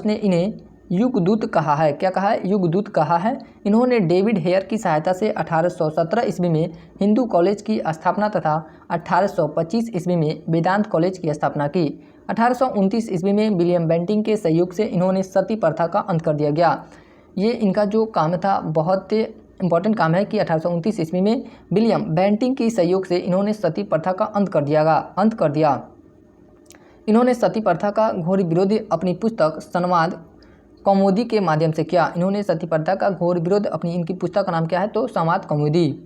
ने इन्हें युगदूत कहा है। क्या कहा है? युगदूत कहा है। इन्होंने डेविड हेयर की सहायता से 1817 ईस्वी में हिंदू कॉलेज की स्थापना तथा 1825 ईस्वी में वेदांत कॉलेज की स्थापना की। 1829 ईस्वी में विलियम बेंटिंग के सहयोग से इन्होंने सती प्रथा का अंत कर दिया गया। ये इनका जो काम था बहुत इम्पॉर्टेंट काम है कि 1829 ईस्वी में विलियम बेंटिंग के सहयोग से इन्होंने सती प्रथा का अंत कर दिया। इन्होंने सती प्रथा का घोर विरोध अपनी पुस्तक संवाद कौमुदी के माध्यम से किया। इन्होंने सती प्रथा का घोर विरोध अपनी इनकी पुस्तक का नाम क्या है? तो संवाद कौमुदी।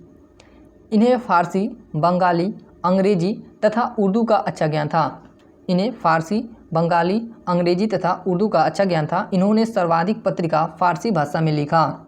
इन्हें फारसी, बंगाली, अंग्रेजी तथा उर्दू का अच्छा ज्ञान था। इन्हें फारसी, बंगाली, अंग्रेजी तथा उर्दू का अच्छा ज्ञान था। इन्होंने सर्वाधिक पत्रिका फारसी भाषा में लिखा।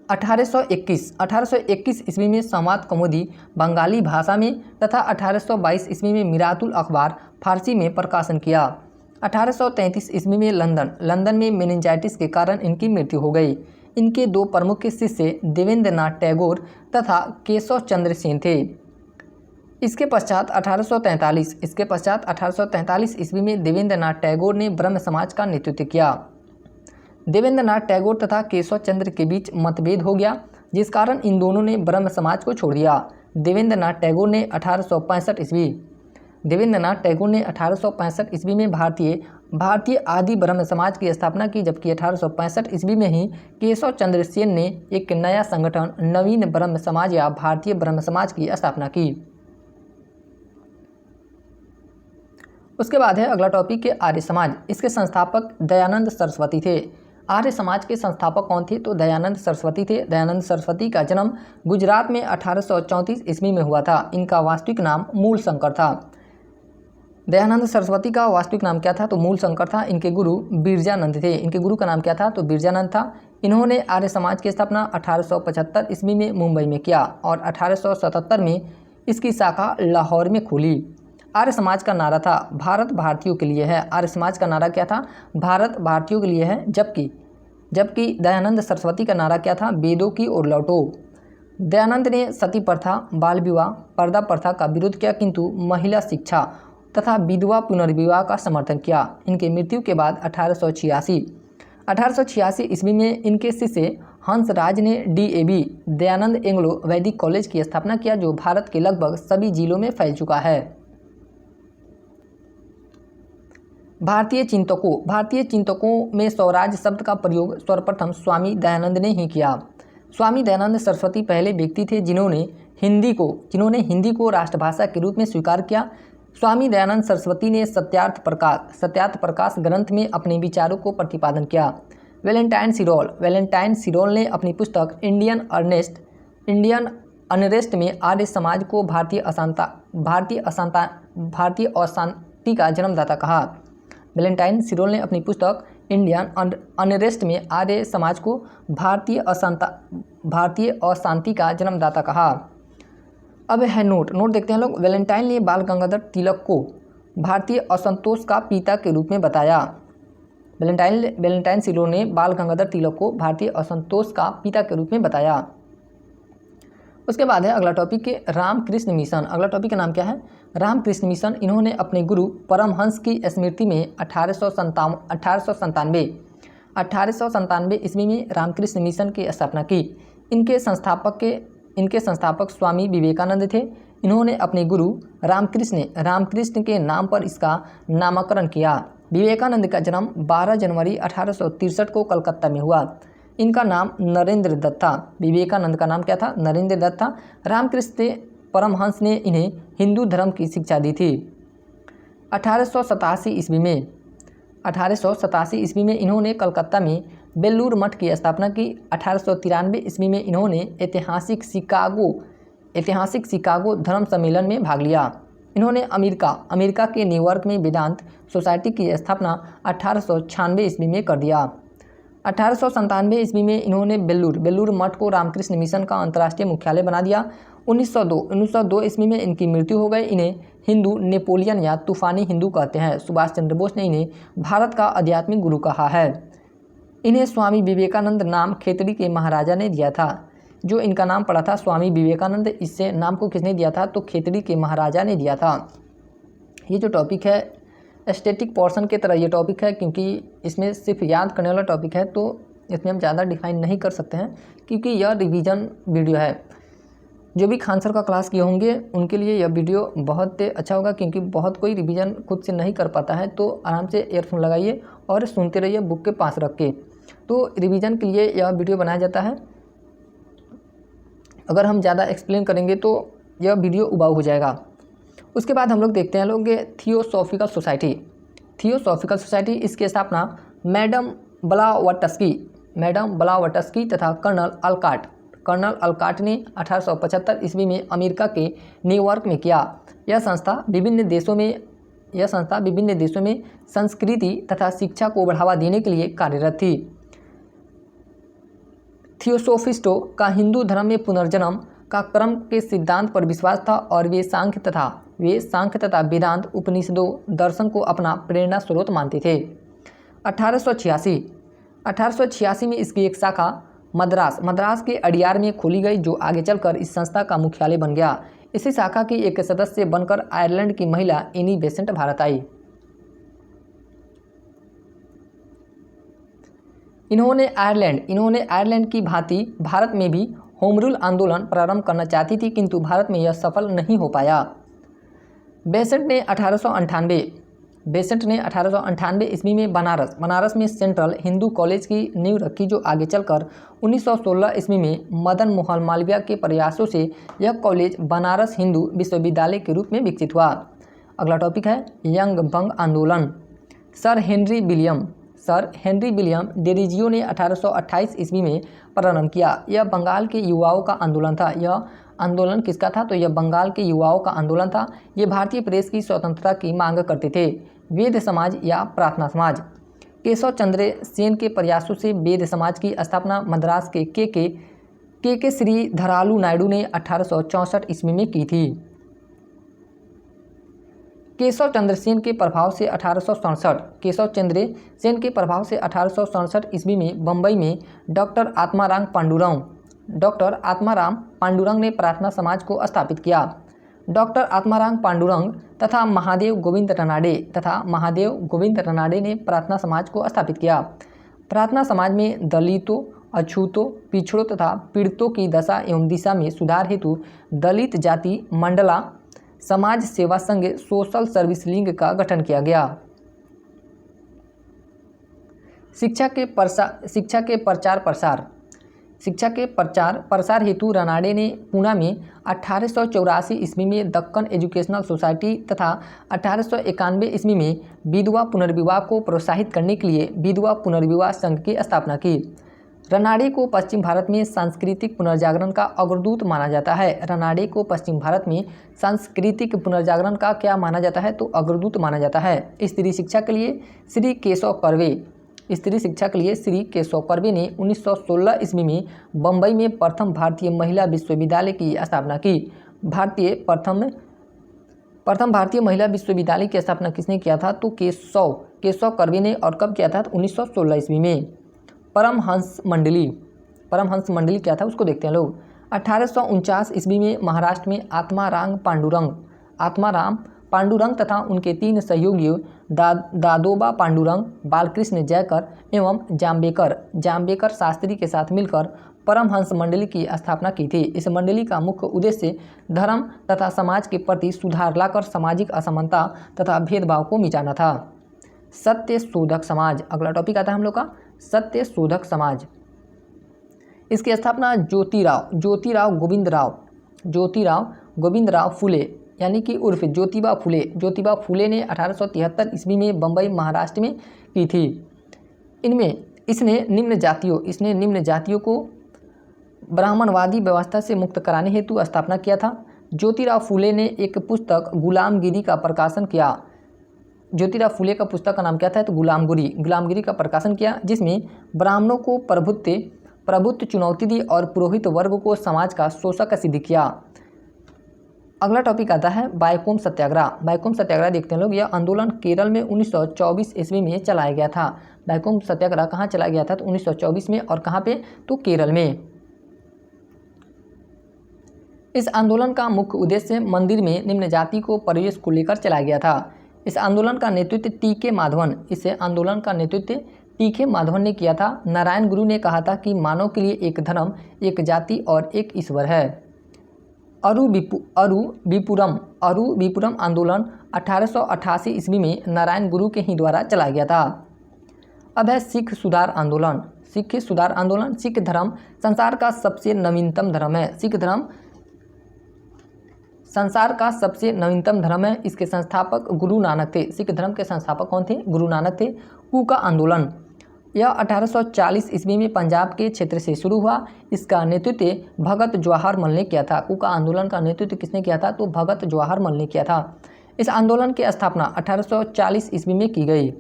1821 ईस्वी में संवाद कौमुदी बंगाली भाषा में तथा 1822 ईस्वी में मिरातुल अखबार फारसी में प्रकाशन किया। 1833 ईस्वी में लंदन में मेनिंजाइटिस के कारण इनकी मृत्यु हो गई। इनके दो प्रमुख शिष्य देवेंद्र नाथ टैगोर तथा केशव चंद्र सेन थे। इसके पश्चात 1843 ईस्वी में देवेंद्र नाथ टैगोर ने ब्रह्म समाज का नेतृत्व किया। देवेंद्र नाथ टैगोर तथा केशव चंद्र के बीच मतभेद हो गया, जिस कारण इन दोनों ने ब्रह्म समाज को छोड़ दिया। देवेंद्र नाथ टैगोर ने 1865 ईस्वी में भारतीय आदि ब्रह्म समाज की स्थापना की, जबकि 1865 ईस्वी में ही केशव चंद्र सेन ने एक नया संगठन नवीन ब्रह्म समाज या भारतीय ब्रह्म समाज की स्थापना की। उसके बाद है अगला टॉपिक के आर्य समाज। इसके संस्थापक दयानंद सरस्वती थे। आर्य समाज के संस्थापक कौन थे? तो दयानंद सरस्वती थे। दयानंद सरस्वती का जन्म गुजरात में 1834 ईस्वी में हुआ था। इनका वास्तविक नाम मूल शंकर था। दयानंद सरस्वती का वास्तविक नाम क्या था? तो मूल शंकर था। इनके गुरु बिरजानंद थे। इनके गुरु का नाम क्या था? तो बिरजानंद था। इन्होंने आर्य समाज की स्थापना 1875 ईस्वी में मुंबई में किया और 1877 में इसकी शाखा लाहौर में खोली। आर्य समाज का नारा था भारत भारतीयों के लिए है। आर्य समाज का नारा क्या था? भारत भारतीयों के लिए है। जबकि दयानंद सरस्वती का नारा क्या था? वेदों की ओर लौटो। दयानंद ने सती प्रथा, बाल विवाह, पर्दा प्रथा का विरोध किया, किंतु महिला शिक्षा तथा विधवा पुनर्विवाह का समर्थन किया। इनकी मृत्यु के बाद 1886 ईस्वी में इनके शिष्य हंसराज ने DAV दयानंद एंग्लो वैदिक कॉलेज की स्थापना किया, जो भारत के लगभग सभी जिलों में फैल चुका है। भारतीय चिंतकों में स्वराज शब्द का प्रयोग सर्वप्रथम स्वामी दयानंद ने ही किया। स्वामी दयानंद सरस्वती पहले व्यक्ति थे जिन्होंने हिंदी को राष्ट्रभाषा के रूप में स्वीकार किया। स्वामी दयानंद सरस्वती ने सत्यार्थ प्रकाश ग्रंथ में अपने विचारों को प्रतिपादन किया। वैलेंटाइन सिरोल ने अपनी पुस्तक इंडियन अनरेस्ट में आर्य समाज को भारतीय अशांति का जन्मदाता कहा। वैलेंटाइन सिरोल ने अपनी पुस्तक इंडियन अनरेस्ट में आर्य समाज को भारतीय अशांति का जन्मदाता कहा। अब है नोट देखते हैं लोग। वैलेंटाइन ने बाल गंगाधर तिलक को भारतीय असंतोष का पिता के रूप में बताया। वैलेंटाइन सिरोल ने बाल गंगाधर तिलक को भारतीय असंतोष का पिता के रूप में बताया। उसके बाद है अगला टॉपिक के रामकृष्ण मिशन। अगला टॉपिक का नाम क्या है? रामकृष्ण मिशन। इन्होंने अपने गुरु परमहंस की स्मृति में 1897 ईस्वी में रामकृष्ण मिशन की स्थापना की। इनके संस्थापक स्वामी विवेकानंद थे। इन्होंने अपने गुरु रामकृष्ण के नाम पर इसका नामकरण किया। विवेकानंद का जन्म 12 जनवरी 1863 को कलकत्ता में हुआ। इनका नाम नरेंद्र दत्त था। विवेकानंद का नाम क्या था? नरेंद्र दत्त था। रामकृष्ण परमहंस ने इन्हें हिंदू धर्म की शिक्षा दी थी। 1887 ईस्वी में इन्होंने कलकत्ता में बेलूर मठ की स्थापना की। 1893 ईस्वी में इन्होंने ऐतिहासिक शिकागो धर्म सम्मेलन में भाग लिया। इन्होंने अमेरिका के न्यूयॉर्क में वेदांत सोसाइटी की स्थापना 1896 ईस्वी में कर दिया। 1897 ईस्वी में इन्होंने बेलूर मठ को रामकृष्ण मिशन का अंतर्राष्ट्रीय मुख्यालय बना दिया। 1902 ईस्वी में इनकी मृत्यु हो गई। इन्हें हिंदू नेपोलियन या तूफानी हिंदू कहते हैं। सुभाष चंद्र बोस ने इन्हें भारत का आध्यात्मिक गुरु कहा है। इन्हें स्वामी विवेकानंद नाम खेतड़ी के महाराजा ने दिया था। जो इनका नाम पड़ा था स्वामी विवेकानंद, इससे नाम को किसने दिया था? तो खेतड़ी के महाराजा ने दिया था। ये जो टॉपिक है स्टैटिक पोर्शन की तरह ये टॉपिक है, क्योंकि इसमें सिर्फ याद करने वाला टॉपिक है, तो इसमें हम ज़्यादा डिफाइन नहीं कर सकते हैं, क्योंकि यह रिवीजन वीडियो है। जो भी खान सर का क्लास किए होंगे उनके लिए यह वीडियो बहुत अच्छा होगा, क्योंकि बहुत कोई रिवीजन खुद से नहीं कर पाता है। तो आराम से ईयरफोन लगाइए और सुनते रहिए बुक के पास रख के। तो रिवीजन के लिए यह वीडियो बनाया जाता है। अगर हम ज़्यादा एक्सप्लेन करेंगे तो यह वीडियो उबाऊ हो जाएगा। उसके बाद हम लोग देखते हैं लोग थियोसॉफिकल सोसाइटी। थियोसॉफिकल सोसाइटी, इसकी स्थापना मैडम ब्लावटस्की तथा कर्नल अल्काट ने 1875 ईस्वी में अमेरिका के न्यूयॉर्क में किया। यह संस्था विभिन्न देशों में संस्कृति तथा शिक्षा को बढ़ावा देने के लिए कार्यरत थी। थियोसोफिस्टों का हिंदू धर्म में पुनर्जन्म का क्रम के सिद्धांत पर विश्वास था और वे सांख्य तथा वेदांत उपनिषदों दर्शन को अपना प्रेरणा स्रोत मानते थे। 1886 में इसकी एक शाखा मद्रास के अडियार में खोली गई, जो आगे चलकर इस संस्था का मुख्यालय बन गया। इसी शाखा की एक सदस्य बनकर आयरलैंड की महिला एनी बेसेंट भारत आई। इन्होंने आयरलैंड की भांति भारत में भी होम रूल आंदोलन प्रारंभ करना चाहती थी, किंतु भारत में यह सफल नहीं हो पाया। बेसेंट ने 1898 ईस्वी में बनारस में सेंट्रल हिंदू कॉलेज की नींव रखी, जो आगे चलकर 1916 ईस्वी में मदन मोहन मालवीय के प्रयासों से यह कॉलेज बनारस हिंदू विश्वविद्यालय के रूप में विकसित हुआ। अगला टॉपिक है यंग बंग आंदोलन। सर हेनरी विलियम डेरिजियो ने 1828 ईस्वी में प्रारंभ किया। यह बंगाल के युवाओं का आंदोलन था। यह आंदोलन किसका था? तो यह बंगाल के युवाओं का आंदोलन था। ये भारतीय प्रेस की स्वतंत्रता की मांग करते थे। वेद समाज या प्रार्थना समाज। केशव चंद्र सेन के प्रयासों से वेद समाज की स्थापना मद्रास के श्री धरालू नायडू ने 1864 ईस्वी में की थी। केशव चंद्र सेन के प्रभाव से 1867 ईस्वी में बम्बई में डॉक्टर आत्माराम पांडुरंग ने प्रार्थना समाज को स्थापित किया। डॉक्टर आत्माराम पांडुरंग तथा महादेव गोविंद रनाडे ने प्रार्थना समाज को स्थापित किया। प्रार्थना समाज में दलितों, अछूतों, पिछड़ों तथा पीड़ितों की दशा एवं दिशा में सुधार हेतु दलित जाति मंडला समाज सेवा संघ सोशल सर्विस लीग का गठन किया गया। शिक्षा के प्रचार प्रसार हेतु रनाडे ने पूना में 1884 ईस्वी में दक्कन एजुकेशनल सोसाइटी तथा 1891 ईस्वी में विधवा पुनर्विवाह को प्रोत्साहित करने के लिए विधवा पुनर्विवाह संघ की स्थापना की। रनाडे को पश्चिम भारत में सांस्कृतिक पुनर्जागरण का अग्रदूत माना जाता है। रनाडे को पश्चिम भारत में सांस्कृतिक पुनर्जागरण का क्या माना जाता है? तो अग्रदूत माना जाता है। स्त्री शिक्षा के लिए श्री केशव कर्वे ने 1916 ईस्वी में बम्बई में प्रथम भारतीय महिला विश्वविद्यालय की स्थापना की। प्रथम भारतीय महिला विश्वविद्यालय की स्थापना किसने किया था? तो केशव कर्वे ने। और कब किया था? 1916 ईस्वी में। परमहंस मंडली क्या था? उसको देखते हैं लोग। 1849 ईस्वी में महाराष्ट्र में आत्माराम पांडुरंग तथा उनके 3 सहयोगियों दादोबा पांडुरंग, बालकृष्ण जयकर एवं जाम्बेकर शास्त्री के साथ मिलकर परमहंस मंडली की स्थापना की थी। इस मंडली का मुख्य उद्देश्य धर्म तथा समाज के प्रति सुधार लाकर सामाजिक असमानता तथा भेदभाव को मिटाना था। सत्य शोधक समाज। अगला टॉपिक आता है हम लोग का सत्य शोधक समाज। इसकी स्थापना ज्योतिराव गोविंदराव फुले यानी कि उर्फ ज्योतिबा फुले ने 1873 ईस्वी में बम्बई महाराष्ट्र में की थी। इसने निम्न जातियों को ब्राह्मणवादी व्यवस्था से मुक्त कराने हेतु स्थापना किया था। ज्योतिराव फुले ने एक पुस्तक गुलामगिरी का प्रकाशन किया। ज्योतिराव फुले का पुस्तक का नाम क्या था? तो गुलामगिरी का प्रकाशन किया, जिसमें ब्राह्मणों को प्रभुत्व चुनौती दी और पुरोहित वर्ग को समाज का शोषक सिद्ध किया। अगला टॉपिक आता है बायकोम सत्याग्रह देखते हैं लोग। यह आंदोलन केरल में 1924 ईस्वी में चलाया गया था। बायकोम सत्याग्रह कहाँ चलाया गया था? तो 1924 में। और कहाँ पे? तो केरल में। इस आंदोलन का मुख्य उद्देश्य मंदिर में निम्न जाति को प्रवेश को लेकर चलाया गया था। इस आंदोलन का नेतृत्व टी के माधवन ने किया था। नारायण गुरु ने कहा था कि मानव के लिए एक धर्म, एक जाति और एक ईश्वर है। अरुविपुरम आंदोलन 1888 ईस्वी में नारायण गुरु के ही द्वारा चलाया गया था। अब है सिख सुधार सिख सुधार आंदोलन। सिख धर्म संसार का सबसे नवीनतम धर्म है। सिख धर्म संसार का सबसे नवीनतम धर्म है। इसके संस्थापक गुरु नानक थे। सिख धर्म के संस्थापक कौन थे? गुरु नानक थे। कूका आंदोलन यह 1840 ईस्वी में पंजाब के क्षेत्र से शुरू हुआ। इसका नेतृत्व भगत जवाहर मल ने किया था। कूका आंदोलन का नेतृत्व किसने किया था? तो भगत जवाहर मल ने किया था। इस आंदोलन की स्थापना 1840 ईस्वी में की गई।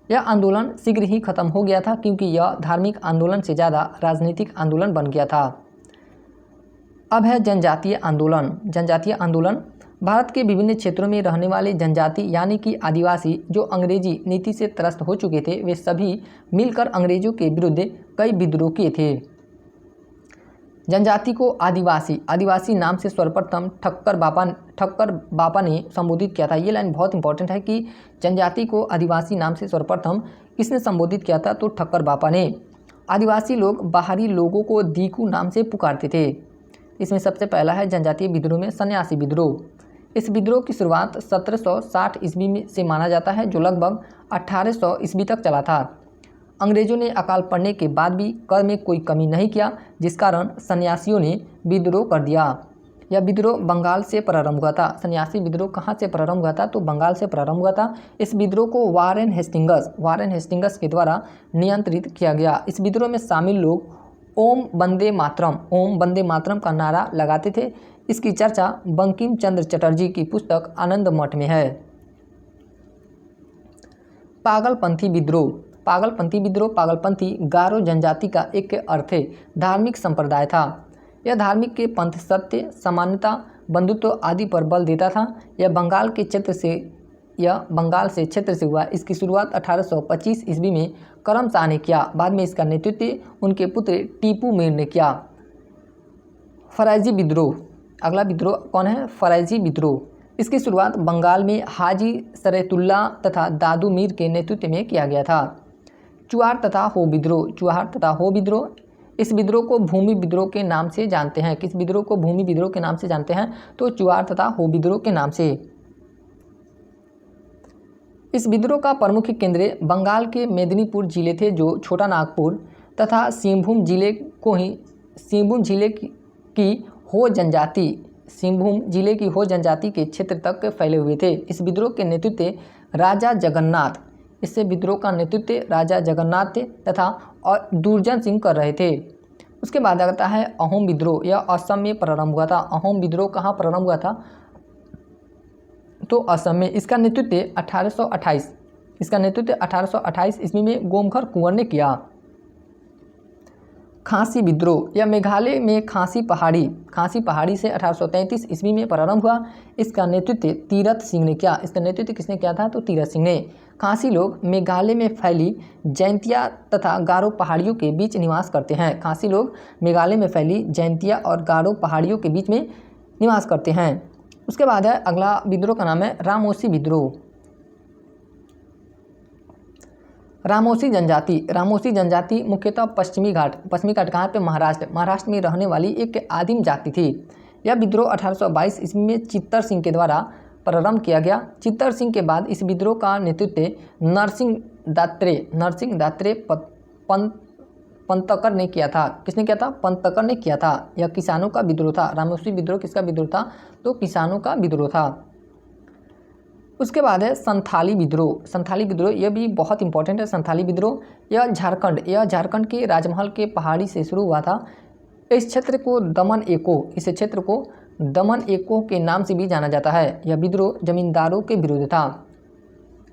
यह आंदोलन शीघ्र ही खत्म हो गया था क्योंकि यह धार्मिक आंदोलन से ज़्यादा राजनीतिक आंदोलन बन गया था। अब है जनजातीय आंदोलन। जनजातीय आंदोलन भारत के विभिन्न क्षेत्रों में रहने वाले जनजाति यानी कि आदिवासी जो अंग्रेजी नीति से त्रस्त हो चुके थे, वे सभी मिलकर अंग्रेजों के विरुद्ध कई विद्रोह किए थे। जनजाति को आदिवासी नाम से सर्वप्रथम ठक्कर बापा ने संबोधित किया था। ये लाइन बहुत इंपॉर्टेंट है कि जनजाति को आदिवासी नाम से सर्वप्रथम किसने संबोधित किया था? तो ठक्कर बापा ने। आदिवासी लोग बाहरी लोगों को दीकू नाम से पुकारते थे। इसमें सबसे पहला है जनजातीय विद्रोह में सन्यासी विद्रोह। इस विद्रोह की शुरुआत 1760 ईस्वी में से माना जाता है जो लगभग 1800 ईस्वी तक चला था। अंग्रेजों ने अकाल पड़ने के बाद भी कर में कोई कमी नहीं किया, जिस कारण सन्यासियों ने विद्रोह कर दिया। यह विद्रोह बंगाल से प्रारंभ हुआ था। सन्यासी विद्रोह कहाँ से प्रारंभ हुआ था? तो बंगाल से प्रारंभ हुआ था। इस विद्रोह को वारेन हेस्टिंगस के द्वारा नियंत्रित किया गया। इस विद्रोह में शामिल लोग ओम वंदे मातरम का नारा लगाते थे। इसकी चर्चा बंकिम चंद्र चटर्जी की पुस्तक आनंद मठ में है। पागलपंथी पागलपंथी गारो जनजाति का एक अर्थ धार्मिक संप्रदाय था। यह धार्मिक के पंथ सत्य, समानता, बंधुत्व आदि पर बल देता था। यह बंगाल से क्षेत्र से हुआ। इसकी शुरुआत 1825 ईस्वी में करम शाह ने किया। बाद में इसका नेतृत्व उनके पुत्र टीपू मीर ने किया। फरैजी विद्रोह, अगला विद्रोह कौन है? फरैजी विद्रोह। इसकी शुरुआत बंगाल में हाजी सरेतुल्ला तथा दादू मीर के नेतृत्व में किया गया था। चुआर तथा हो विद्रोह, इस विद्रोह को भूमि विद्रोह के नाम से जानते हैं। किस विद्रोह को भूमि विद्रोह के नाम से जानते हैं? तो चुआर तथा हो विद्रोह के नाम से। इस विद्रोह का प्रमुख केंद्र बंगाल के मेदिनीपुर जिले थे जो छोटा नागपुर तथा सिंहभूम जिले की हो जनजाति के क्षेत्र तक फैले हुए थे। इस विद्रोह के नेतृत्व राजा जगन्नाथ थे तथा और दुर्जन सिंह कर रहे थे। उसके बाद आता है अहोम विद्रोह। यह असम में प्रारंभ हुआ था। अहोम विद्रोह कहाँ प्रारंभ हुआ था? तो असम में। इसका नेतृत्व 1828 ईस्वी में गोमखर कुंवर ने किया। खासी विद्रोह, यह मेघालय में खासी पहाड़ी से 1833 ईस्वी में प्रारंभ हुआ। इसका नेतृत्व तीरथ सिंह ने किया। इसका नेतृत्व किसने किया था? तो तीरथ सिंह ने। खासी लोग मेघालय में फैली जैंतिया तथा गारो पहाड़ियों के बीच निवास करते हैं। खासी लोग मेघालय में फैली जैंतिया और गारो पहाड़ियों के बीच में निवास करते हैं। उसके बाद है अगला विद्रोह का नाम है रामोसी विद्रोह। रामोसी जनजाति मुख्यतः पश्चिमी घाट कहाँ पे? महाराष्ट्र में रहने वाली एक आदिम जाति थी। यह विद्रोह 1822 ईस्वी में चित्तर सिंह के द्वारा प्रारंभ किया गया। चित्तर सिंह के बाद इस विद्रोह का नेतृत्व नरसिंह दात्रे पंतकर ने किया था। किसने किया था? पंतकर ने किया था। यह किसानों का विद्रोह था। रामोसी विद्रोह किसका विद्रोह था? तो किसानों का विद्रोह था। उसके बाद है संथाली विद्रोह। यह भी बहुत इंपॉर्टेंट है। संथाली विद्रोह यह झारखंड के राजमहल के पहाड़ी से शुरू हुआ था। इस क्षेत्र को दमन एको के नाम से भी जाना जाता है। यह विद्रोह जमींदारों के विरुद्ध था।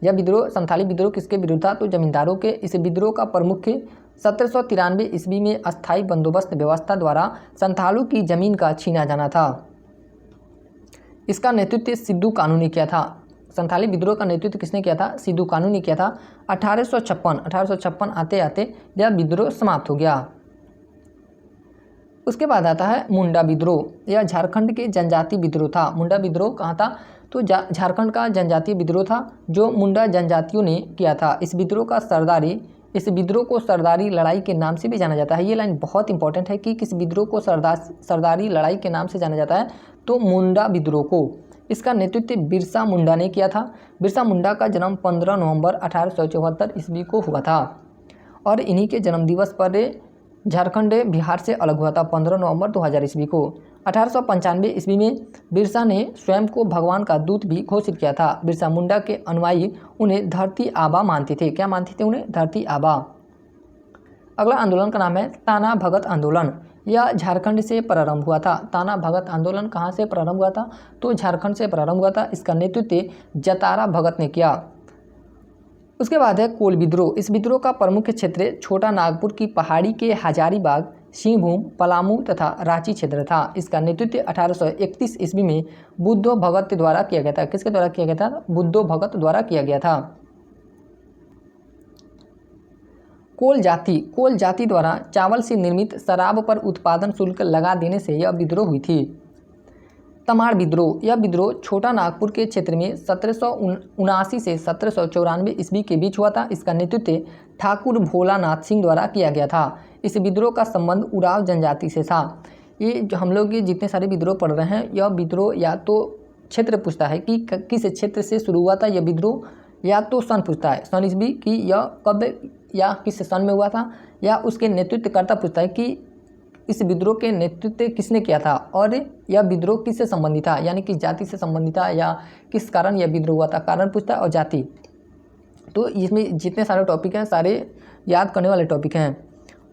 संथाली विद्रोह किसके विरुद्ध था? तो जमींदारों के। इस विद्रोह का प्रमुख 1793 ईस्वी में अस्थायी बंदोबस्त व्यवस्था द्वारा संथालों की जमीन का छीना जाना था। इसका नेतृत्व सिद्धू कानू ने किया था। संथाली विद्रोह का नेतृत्व किसने किया था? सिद्धू कानू ने किया था। 1856 आते आते यह विद्रोह समाप्त हो गया। उसके बाद आता है मुंडा विद्रोह। यह झारखंड के जनजाति विद्रोह था। मुंडा विद्रोह कहाँ था? तो झारखंड का जनजातीय विद्रोह था जो मुंडा जनजातियों ने किया था। इस विद्रोह को सरदारी लड़ाई के नाम से भी जाना जाता है। ये लाइन बहुत इंपॉर्टेंट है कि किस विद्रोह को सरदारी लड़ाई के नाम से जाना जाता है? तो मुंडा विद्रोह को। इसका नेतृत्व बिरसा मुंडा ने किया था। बिरसा मुंडा का जन्म 15 नवंबर 1874 ईस्वी को हुआ था। और इन्हीं के जन्मदिवस पर झारखंड बिहार से अलग हुआ था 15 नवंबर 2000 ईस्वी को। 1895 ईस्वी में बिरसा ने स्वयं को भगवान का दूत भी घोषित किया था। बिरसा मुंडा के अनुयायी उन्हें धरती आबा मानते थे। क्या मानते थे उन्हें? धरती आबा। अगला आंदोलन का नाम है ताना भगत आंदोलन। यह झारखंड से प्रारंभ हुआ था। ताना भगत आंदोलन कहाँ से प्रारंभ हुआ था? तो झारखंड से प्रारंभ हुआ था। इसका नेतृत्व जतारा भगत ने किया। उसके बाद है कोल विद्रोह। इस विद्रोह का प्रमुख क्षेत्र छोटा नागपुर की पहाड़ी के हजारीबाग, सिंहभूम, पलामू तथा रांची क्षेत्र था। इसका नेतृत्व 1831 ईस्वी में बुद्धो भगत द्वारा किया गया था। किसके द्वारा किया गया था? बुद्धो भगत द्वारा किया गया था। कोल जाति द्वारा चावल से निर्मित शराब पर उत्पादन शुल्क लगा देने से यह विद्रोह हुई थी। तमाड़ विद्रोह। यह विद्रोह छोटा नागपुर के क्षेत्र में 1779 से 1794 ईस्वी के बीच हुआ था। इसका नेतृत्व ठाकुर भोलानाथ सिंह द्वारा किया गया था। इस विद्रोह का संबंध उराव जनजाति से था। ये जो हम लोग जितने सारे विद्रोह पढ़ रहे हैं, यह विद्रोह या तो क्षेत्र पूछता है कि किस क्षेत्र से शुरू हुआ था यह विद्रोह, या तो सन पूछता है, सन ईस्वी कि यह कब या किस सन में हुआ था, या उसके नेतृत्वकर्ता पूछता है कि इस विद्रोह के नेतृत्व किसने किया था और यह विद्रोह किससे संबंधित था, यानी किस जाति से संबंधित था या किस कारण यह विद्रोह हुआ था। कारण पूछता है और जाति। तो इसमें जितने सारे टॉपिक हैं सारे याद करने वाले टॉपिक हैं।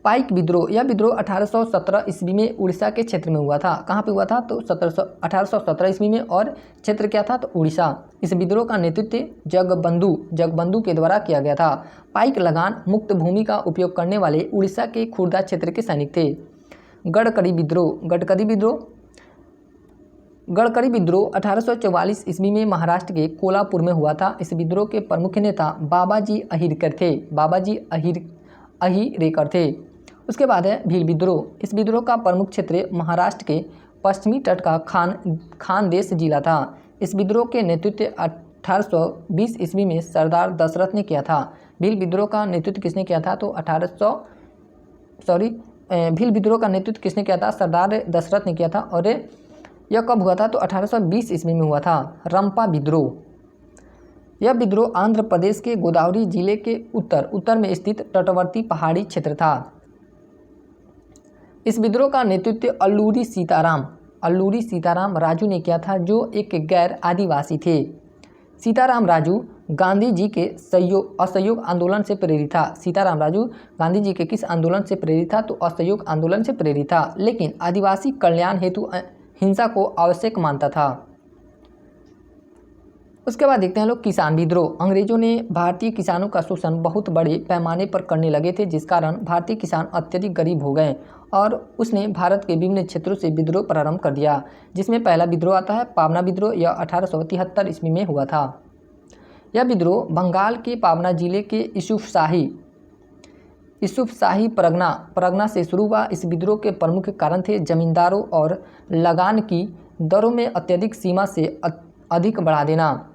पाइक विद्रोह। यह विद्रोह 1817 ईस्वी में उड़ीसा के क्षेत्र में हुआ था। कहाँ पे हुआ था? तो 1817 ईस्वी में, और क्षेत्र क्या था? तो उड़ीसा। इस विद्रोह का नेतृत्व जगबंधु के द्वारा किया गया था। पाइक लगान मुक्त भूमि का उपयोग करने वाले उड़ीसा के खुर्दा क्षेत्र के सैनिक थे। गडकरी विद्रोह 1844 ईस्वी में महाराष्ट्र के कोल्हापुर में हुआ था। इस विद्रोह के प्रमुख नेता बाबाजी अहिरेकर थे। उसके बाद है भील विद्रोह। इस विद्रोह का प्रमुख क्षेत्र महाराष्ट्र के पश्चिमी तट का खानदेश जिला था। इस विद्रोह के नेतृत्व 1820 ईस्वी में सरदार दशरथ ने किया था। भील विद्रोह का नेतृत्व किसने किया था? तो भील विद्रोह का नेतृत्व किसने किया था? सरदार दशरथ ने किया था। और यह कब हुआ था? तो 1820 ईस्वी में हुआ था। रंपा विद्रोह। यह विद्रोह आंध्र प्रदेश के गोदावरी जिले के उत्तर में स्थित तटवर्ती पहाड़ी क्षेत्र था। इस विद्रोह का नेतृत्व अल्लूरी सीताराम राजू ने किया था, जो एक गैर आदिवासी थे। सीताराम राजू गांधी जी के असहयोग आंदोलन से प्रेरित था। सीताराम राजू गांधी जी के किस आंदोलन से प्रेरित था? तो असहयोग आंदोलन से प्रेरित था, लेकिन आदिवासी कल्याण हेतु हिंसा को आवश्यक मानता था। उसके बाद देखते हैं लोग किसान विद्रोह। अंग्रेजों ने भारतीय किसानों का शोषण बहुत बड़े पैमाने पर करने लगे थे, जिस कारण भारतीय किसान अत्यधिक गरीब हो गए और उसने भारत के विभिन्न क्षेत्रों से विद्रोह प्रारंभ कर दिया, जिसमें पहला विद्रोह आता है पावना विद्रोह। यह 1873 ईस्वी में हुआ था। यह विद्रोह बंगाल के पावना जिले के यूसुफशाही परगना से शुरू हुआ। इस विद्रोह के प्रमुख कारण थे जमींदारों और लगान की दरों में अत्यधिक सीमा से अधिक बढ़ा देना।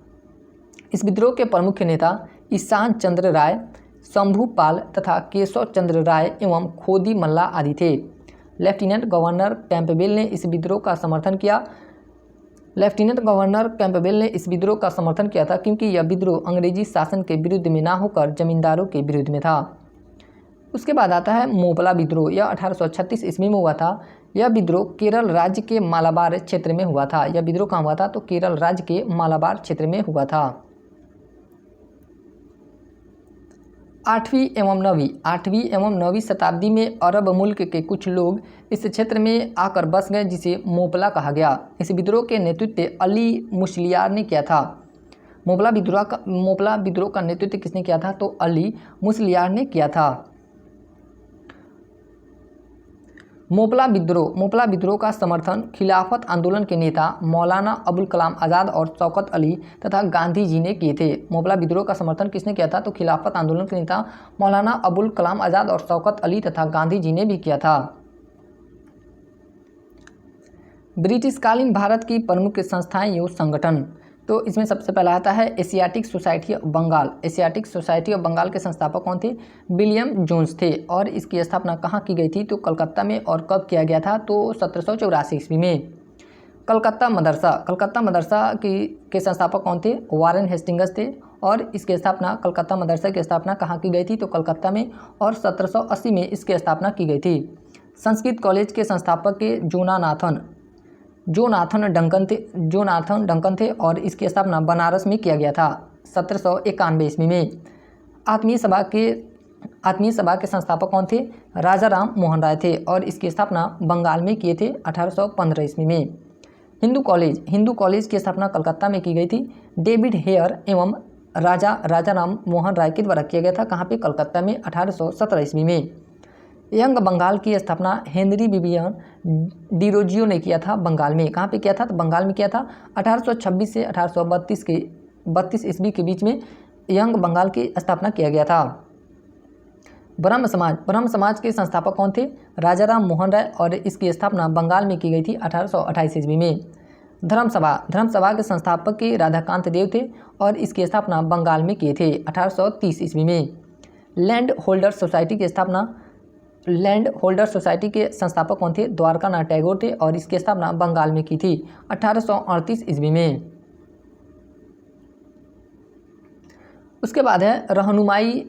इस विद्रोह के प्रमुख नेता ईशान चंद्र राय, शंभू पाल तथा केशव चंद्र राय एवं खोदी मल्ला आदि थे। लेफ्टिनेंट गवर्नर कैंपबेल ने इस विद्रोह का समर्थन किया था क्योंकि यह विद्रोह अंग्रेजी शासन के विरुद्ध में न होकर जमींदारों के विरुद्ध में था। उसके बाद आता है मोपला विद्रोह। यह 1836 ईस्वी में हुआ था। यह विद्रोह केरल राज्य के मालाबार क्षेत्र में हुआ था। यह विद्रोह कहाँ हुआ था? तो केरल राज्य के मालाबार क्षेत्र में हुआ था। 8वीं एवं 9वीं शताब्दी में अरब मुल्क के कुछ लोग इस क्षेत्र में आकर बस गए, जिसे मोपला कहा गया। इस विद्रोह के नेतृत्व अली मुसलियार ने किया था। मोपला विद्रोह का नेतृत्व किसने किया था? तो अली मुसलियार ने किया था। मोपला विद्रोह का समर्थन खिलाफत आंदोलन के नेता मौलाना अबुल कलाम आज़ाद और शौकत अली तथा गांधी जी ने किए थे। मोपला विद्रोह का समर्थन किसने किया था? तो खिलाफत आंदोलन के नेता मौलाना अबुल कलाम आज़ाद और शौकत अली तथा गांधी जी ने भी किया था। ब्रिटिशकालीन भारत की प्रमुख संस्थाएं एवं संगठन। तो इसमें सबसे पहला आता है Asiatic Society of Bengal. Asiatic Society of Bengal के संस्थापक कौन थे? विलियम जोन्स थे। और इसकी स्थापना कहाँ की गई थी? तो कलकत्ता में। और कब किया गया था? तो 1784 ईस्वी में। कलकत्ता मदरसा के संस्थापक कौन थे? वारेन हेस्टिंग्स थे। और इसकी स्थापना कलकत्ता मदरसा की स्थापना कहाँ की गई थी, तो कलकत्ता में, और 1780 में इसकी स्थापना की गई थी। संस्कृत कॉलेज के संस्थापक के जोनाथन डंकन थे और इसकी स्थापना बनारस में किया गया था 1791 ईस्वी में। आत्मीय सभा के संस्थापक कौन थे, राजा राम मोहन राय थे और इसकी स्थापना बंगाल में किए थे 1815 ईस्वी में। हिंदू कॉलेज की स्थापना कलकत्ता में की गई थी। डेविड हेयर एवं राजा राम मोहन राय के द्वारा किया गया था, कहाँ पे, कलकत्ता में 1817 ईस्वी में। यंग बंगाल की स्थापना हेनरी विवियन डिरोजियो ने किया था बंगाल में, कहाँ पे किया था, तो बंगाल में किया था 1826 से 1832 ईस्वी के बीच में यंग बंगाल की स्थापना किया गया था। ब्रह्म समाज के संस्थापक कौन थे, राजा राम मोहन राय और इसकी स्थापना बंगाल में की गई थी 1828 ईस्वी में। धर्मसभा के संस्थापक के राधाकांत देव थे और इसकी स्थापना बंगाल में किए थे 1830 ईस्वी में। लैंड होल्डर सोसाइटी के संस्थापक कौन थे, द्वारकानाथ टैगोर थे और इसकी स्थापना बंगाल में की थी 1838 ईस्वी में। उसके बाद है रहनुमाई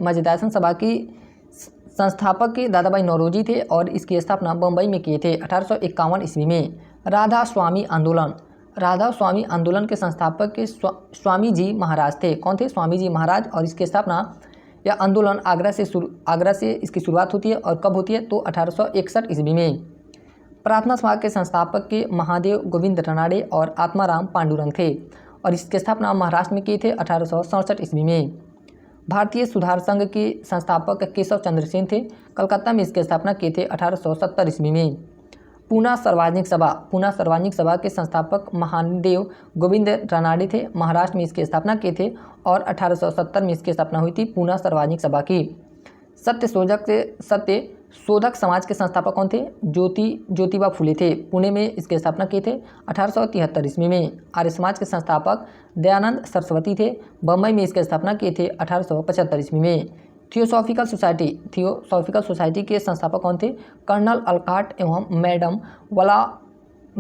मजदासन सभा की संस्थापक के दादाभाई नौरोजी थे और इसकी स्थापना बम्बई में किए थे 1851 ईस्वी में। राधा स्वामी आंदोलन के संस्थापक के स्वामी जी महाराज थे, कौन थे, स्वामी जी महाराज, और इसकी स्थापना यह आंदोलन आगरा से इसकी शुरुआत होती है और कब होती है, तो 1861 ईस्वी में। प्रार्थना सभा के संस्थापक के महादेव गोविंद रनाडे और आत्माराम पांडुरंग थे और इसकी स्थापना महाराष्ट्र में किए थे 1867 ईस्वी में। भारतीय सुधार संघ के संस्थापक केशव चंद्र सेन थे, कलकत्ता में इसकी स्थापना किए थे 1870 ईस्वी में। पूना सार्वजनिक सभा के संस्थापक महादेव गोविंद रानाडे थे, महाराष्ट्र में इसकी स्थापना किए थे और 1870 में इसकी स्थापना हुई थी पूना सार्वजनिक सभा की। सत्य शोधक समाज के संस्थापक कौन थे, ज्योतिबा फुले थे, पुणे में इसकी स्थापना किए थे 1873 ईस्वी में। आर्य समाज के संस्थापक दयानंद सरस्वती थे, बम्बई में इसकी स्थापना किए थे 1875 ईस्वी में। थियोसॉफिकल सोसाइटी के संस्थापक कौन थे, कर्नल अलकाट एवं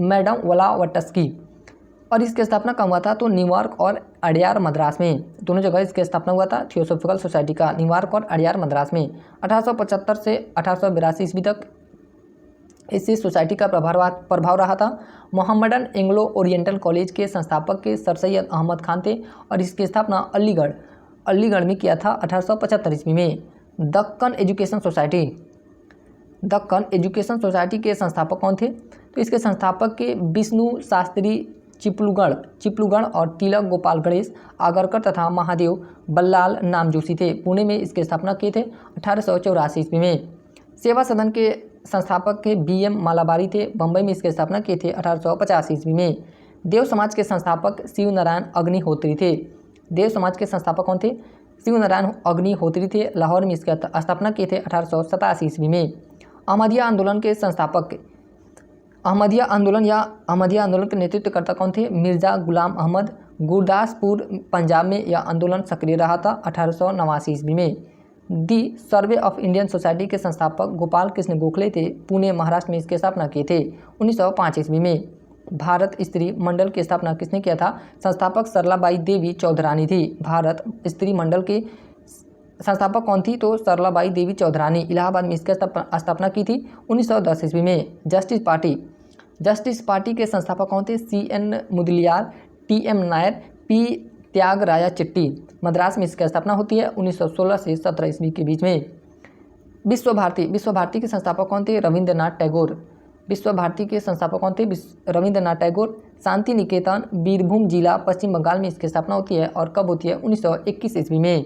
मैडम वलावटस्की, और इसकी स्थापना कब हुआ था, तो न्यूयॉर्क और अडयार मद्रास में, दोनों जगह इसकी स्थापना हुआ था थियोसॉफिकल सोसाइटी का, न्यूयॉर्क और अडयार मद्रास में। 1875 से 1882 ईस्वी तक इस सोसाइटी का प्रभाव रहा था। मोहम्मडन एंग्लो ओरिएंटल कॉलेज के संस्थापक के सर सैयद अहमद खान थे और इसकी स्थापना अलीगढ़ में किया था 1875 ईस्वी में। दक्कन एजुकेशन सोसाइटी के संस्थापक कौन थे, तो इसके संस्थापक के विष्णु शास्त्री चिपलुगढ़ और तिलक गोपाल गणेश आगरकर तथा महादेव बल्लाल नाम जोशी थे, पुणे में इसकी स्थापना किए थे 1884 ईस्वी में। सेवा सदन के संस्थापक के BM मालाबारी थे, बम्बई में इसकी स्थापना किए थे 1850 ईस्वी में। देव समाज के संस्थापक शिव नारायण अग्निहोत्री थे, देव समाज के संस्थापक कौन थे, शिव नारायण अग्निहोत्री थे, लाहौर में इसकी स्थापना किए थे 1887 ईस्वी में। अहमदिया आंदोलन के संस्थापक अहमदिया आंदोलन के नेतृत्वकर्ता कौन थे, मिर्ज़ा गुलाम अहमद, गुरदासपुर पंजाब में यह आंदोलन सक्रिय रहा था 1889 ईस्वी में। दी सर्वे ऑफ इंडियन सोसाइटी के संस्थापक गोपाल कृष्ण गोखले थे, पुणे महाराष्ट्र में इसकी स्थापना किए थे 1905 ईस्वी में। भारत स्त्री मंडल की स्थापना किसने किया था, संस्थापक सरलाबाई देवी चौधरानी थी। भारत स्त्री मंडल के संस्थापक कौन थी, तो सरलाबाई देवी चौधरानी, इलाहाबाद में इसकी स्थापना की थी 1910 ईस्वी में। जस्टिस पार्टी के संस्थापक कौन थे, CN Mudaliar, TM Nair, P त्यागराया चिट्टी, मद्रास में इसकी स्थापना होती है 1916 से 17 ईस्वी के बीच में। विश्व भारती के संस्थापक कौन थे, रविंद्रनाथ टैगोर, रविंद्रनाथ टैगोर। शांति निकेतन बीरभूम जिला पश्चिम बंगाल में इसकी स्थापना होती है और कब होती है, 1921 ईस्वी में।